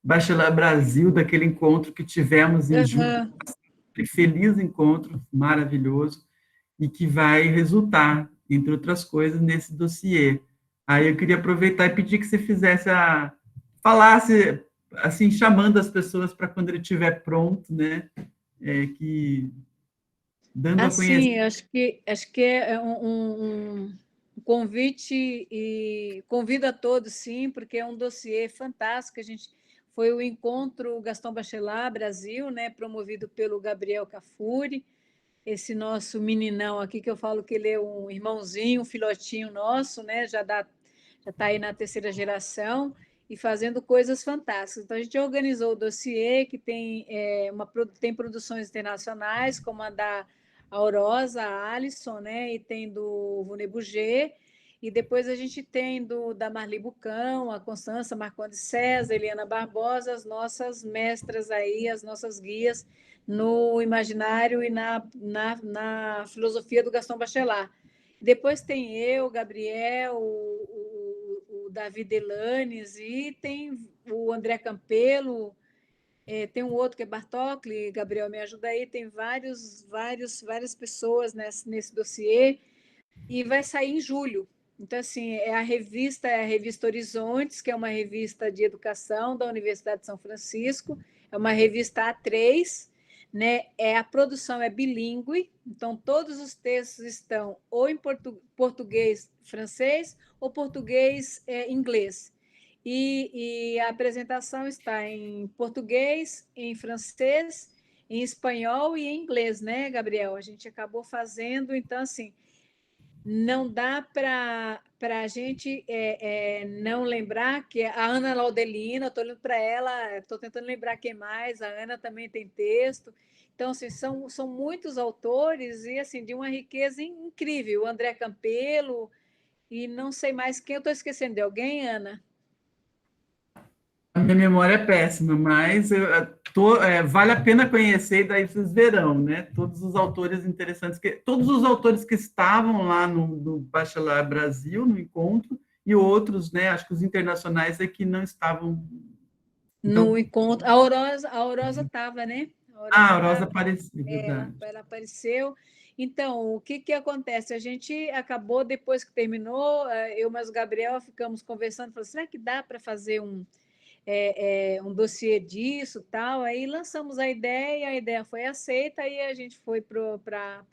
Bachelor Brasil, daquele encontro que tivemos em julho, feliz encontro, maravilhoso, e que vai resultar, entre outras coisas, nesse dossiê. Aí eu queria aproveitar e pedir que você falasse, assim, chamando as pessoas para quando ele estiver pronto, né, dando a conhecer. Acho que é um convite e convido a todos, sim, porque é um dossiê fantástico. Foi o encontro Gaston Bachelard Brasil, né, promovido pelo Gabriel Cafuri, esse nosso meninão aqui, que eu falo que ele é um irmãozinho, um filhotinho nosso, né, já está aí na terceira geração e fazendo coisas fantásticas. Então, a gente organizou o dossiê, que tem produções internacionais, como a da Aurosa, a Alisson, né, e tem do Vuné Bouget, e depois a gente tem da Marli Bucão, a Constança Marcondes César, Eliana Barbosa, as nossas mestras aí, as nossas guias no imaginário e na filosofia do Gaston Bachelard. Depois tem eu, Gabriel, o Davi Delanes, e tem o André Campelo, tem um outro que é Bartocli, Gabriel, me ajuda aí, tem várias pessoas nesse dossiê, e vai sair em julho. Então, assim, a revista Horizontes, que é uma revista de educação da Universidade de São Francisco, é uma revista A3, né? A produção é bilíngue, então todos os textos estão ou em português francês ou português inglês. E a apresentação está em português, em francês, em espanhol e em inglês, né, Gabriel? A gente acabou fazendo, então, assim, não dá para a gente não lembrar que a Ana Laudelina, estou olhando para ela, estou tentando lembrar quem mais, a Ana também tem texto. Então, assim, são muitos autores e assim de uma riqueza incrível. O André Campelo, e não sei mais quem eu estou esquecendo. De alguém, Ana? A minha memória é péssima, mas vale a pena conhecer, e daí vocês verão, né? Todos os autores interessantes, todos os autores que estavam lá no Bachelor Brasil, no encontro, e outros, né? Acho que os internacionais é que não estavam. Então, no encontro. A Aurosa estava, né? A Rosa apareceu, verdade. Ela apareceu. Então, o que acontece? A gente acabou, depois que terminou, eu mais o Gabriel ficamos conversando, falando, será que dá para fazer um dossiê disso, tal? Aí lançamos a ideia foi aceita, e a gente foi para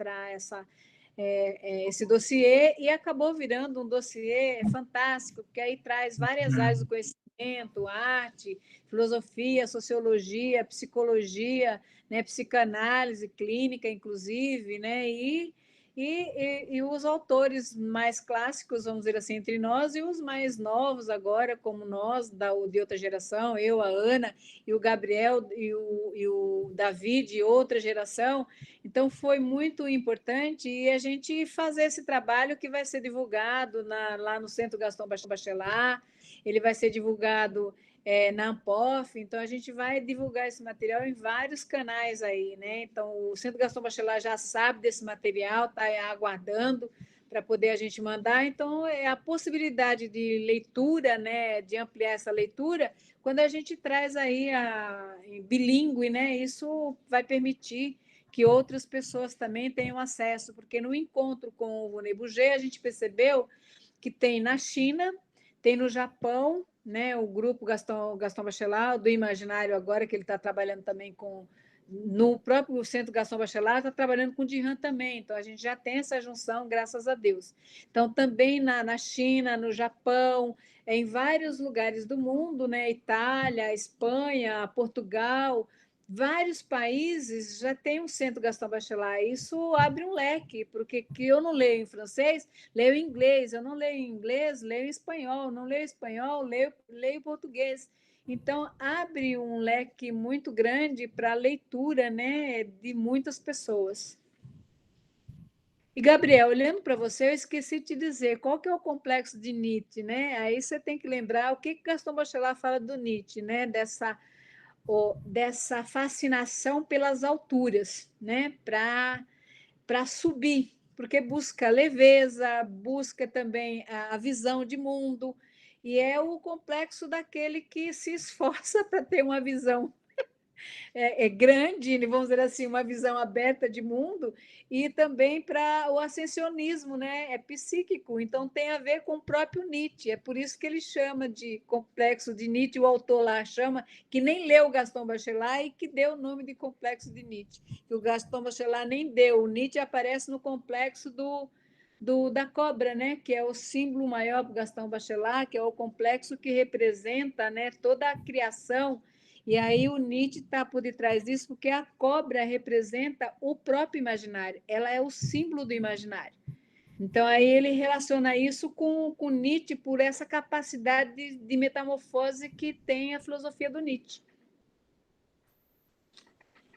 esse dossiê e acabou virando um dossiê fantástico, porque aí traz várias áreas do conhecimento, arte, filosofia, sociologia, psicologia, né, psicanálise clínica, inclusive, né, e os autores mais clássicos, vamos dizer assim, entre nós, e os mais novos agora, como nós, de outra geração, eu, a Ana, e o Gabriel, e o Davi, de outra geração. Então, foi muito importante e a gente fazer esse trabalho que vai ser divulgado lá no Centro Gaston Bachelard, ele vai ser divulgado na Ampof, então a gente vai divulgar esse material em vários canais aí, né? Então, o Centro Gaston Bachelard já sabe desse material, está aguardando para poder a gente mandar. Então, é a possibilidade de leitura, né, de ampliar essa leitura, quando a gente traz aí em bilíngue, né, isso vai permitir que outras pessoas também tenham acesso, porque no encontro com o Rony Bouget, a gente percebeu que tem na China, tem no Japão, né, o grupo Gaston Bachelard, do Imaginário agora, que ele está trabalhando também no próprio Centro Gaston Bachelard, está trabalhando com o Dihan também, então a gente já tem essa junção, graças a Deus. Então, também na China, no Japão, em vários lugares do mundo, né, Itália, Espanha, Portugal, vários países já tem um Centro Gaston Bachelard. Isso abre um leque, porque que eu não leio em francês, leio em inglês, eu não leio em inglês, leio em espanhol, não leio espanhol, leio em português. Então, abre um leque muito grande para a leitura, né, de muitas pessoas. E, Gabriel, olhando para você, eu esqueci de te dizer qual que é o complexo de Nietzsche, né? Aí você tem que lembrar o que Gaston Bachelard fala do Nietzsche, né? Dessa fascinação pelas alturas, né? Para subir, porque busca leveza, busca também a visão de mundo, e é o complexo daquele que se esforça para ter uma visão grande, vamos dizer assim, uma visão aberta de mundo, e também para o ascensionismo, né? É psíquico, então tem a ver com o próprio Nietzsche, é por isso que ele chama de complexo de Nietzsche, o autor lá chama, que nem leu Gaston Bachelard e que deu o nome de complexo de Nietzsche, que o Gaston Bachelard nem deu, o Nietzsche aparece no complexo da cobra, né? Que é o símbolo maior para o Gaston Bachelard, que é o complexo que representa, né, toda a criação. E aí o Nietzsche está por detrás disso, porque a cobra representa o próprio imaginário, ela é o símbolo do imaginário. Então, aí ele relaciona isso com Nietzsche por essa capacidade de metamorfose que tem a filosofia do Nietzsche.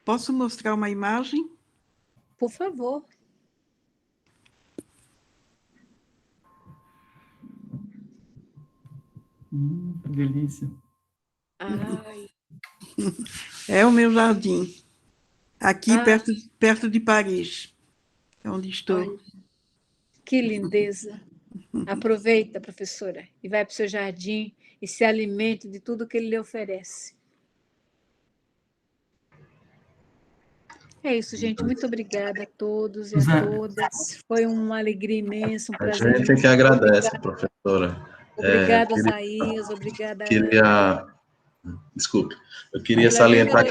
Posso mostrar uma imagem? Por favor. Que delícia. Ai. É o meu jardim, aqui perto de Paris, é onde estou. Olha, que lindeza. Aproveita, professora, e vai para o seu jardim e se alimente de tudo que ele lhe oferece. É isso, gente. Muito obrigada a todos e a todas. Foi uma alegria imensa, um prazer. A gente que agradece, professora. Obrigada, Isaías. Obrigada, Ana. Desculpe, eu queria salientar que,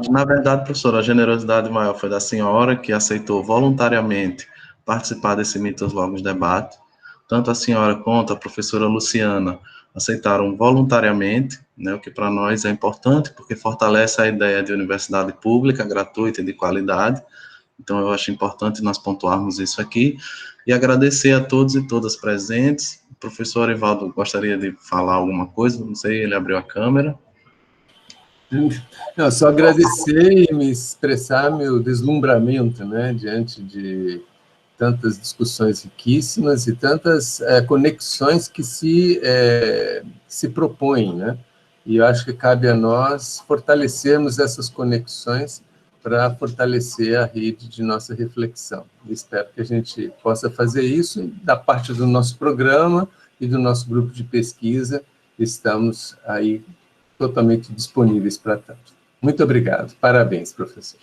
na verdade, professora, a generosidade maior foi da senhora, que aceitou voluntariamente participar desse Mitos Logos debate. Tanto a senhora quanto a professora Luciana aceitaram voluntariamente, né, o que para nós é importante, porque fortalece a ideia de universidade pública, gratuita e de qualidade. Então, eu acho importante nós pontuarmos isso aqui, e agradecer a todos e todas presentes. O professor Arivaldo gostaria de falar alguma coisa, não sei, ele abriu a câmera. Não, só agradecer e me expressar meu deslumbramento, né, diante de tantas discussões riquíssimas e tantas conexões que se propõem, né? E eu acho que cabe a nós fortalecermos essas conexões para fortalecer a rede de nossa reflexão. E espero que a gente possa fazer isso da parte do nosso programa e do nosso grupo de pesquisa. Estamos aí totalmente disponíveis para tanto. Muito obrigado. Parabéns, professor.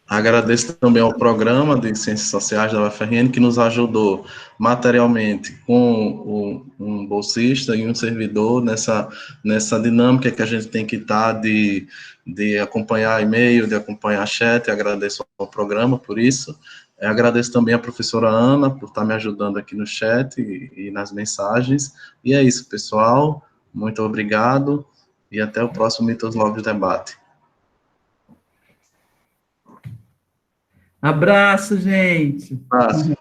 Agradeço também ao programa de Ciências Sociais da UFRN, que nos ajudou materialmente com um bolsista e um servidor nessa dinâmica que a gente tem que estar de acompanhar e-mail, de acompanhar chat. Agradeço ao programa por isso. Agradeço também à professora Ana por estar me ajudando aqui no chat e nas mensagens. E é isso, pessoal. Muito obrigado e até o próximo Mitos Logos Debate. Abraço, gente. Abraço.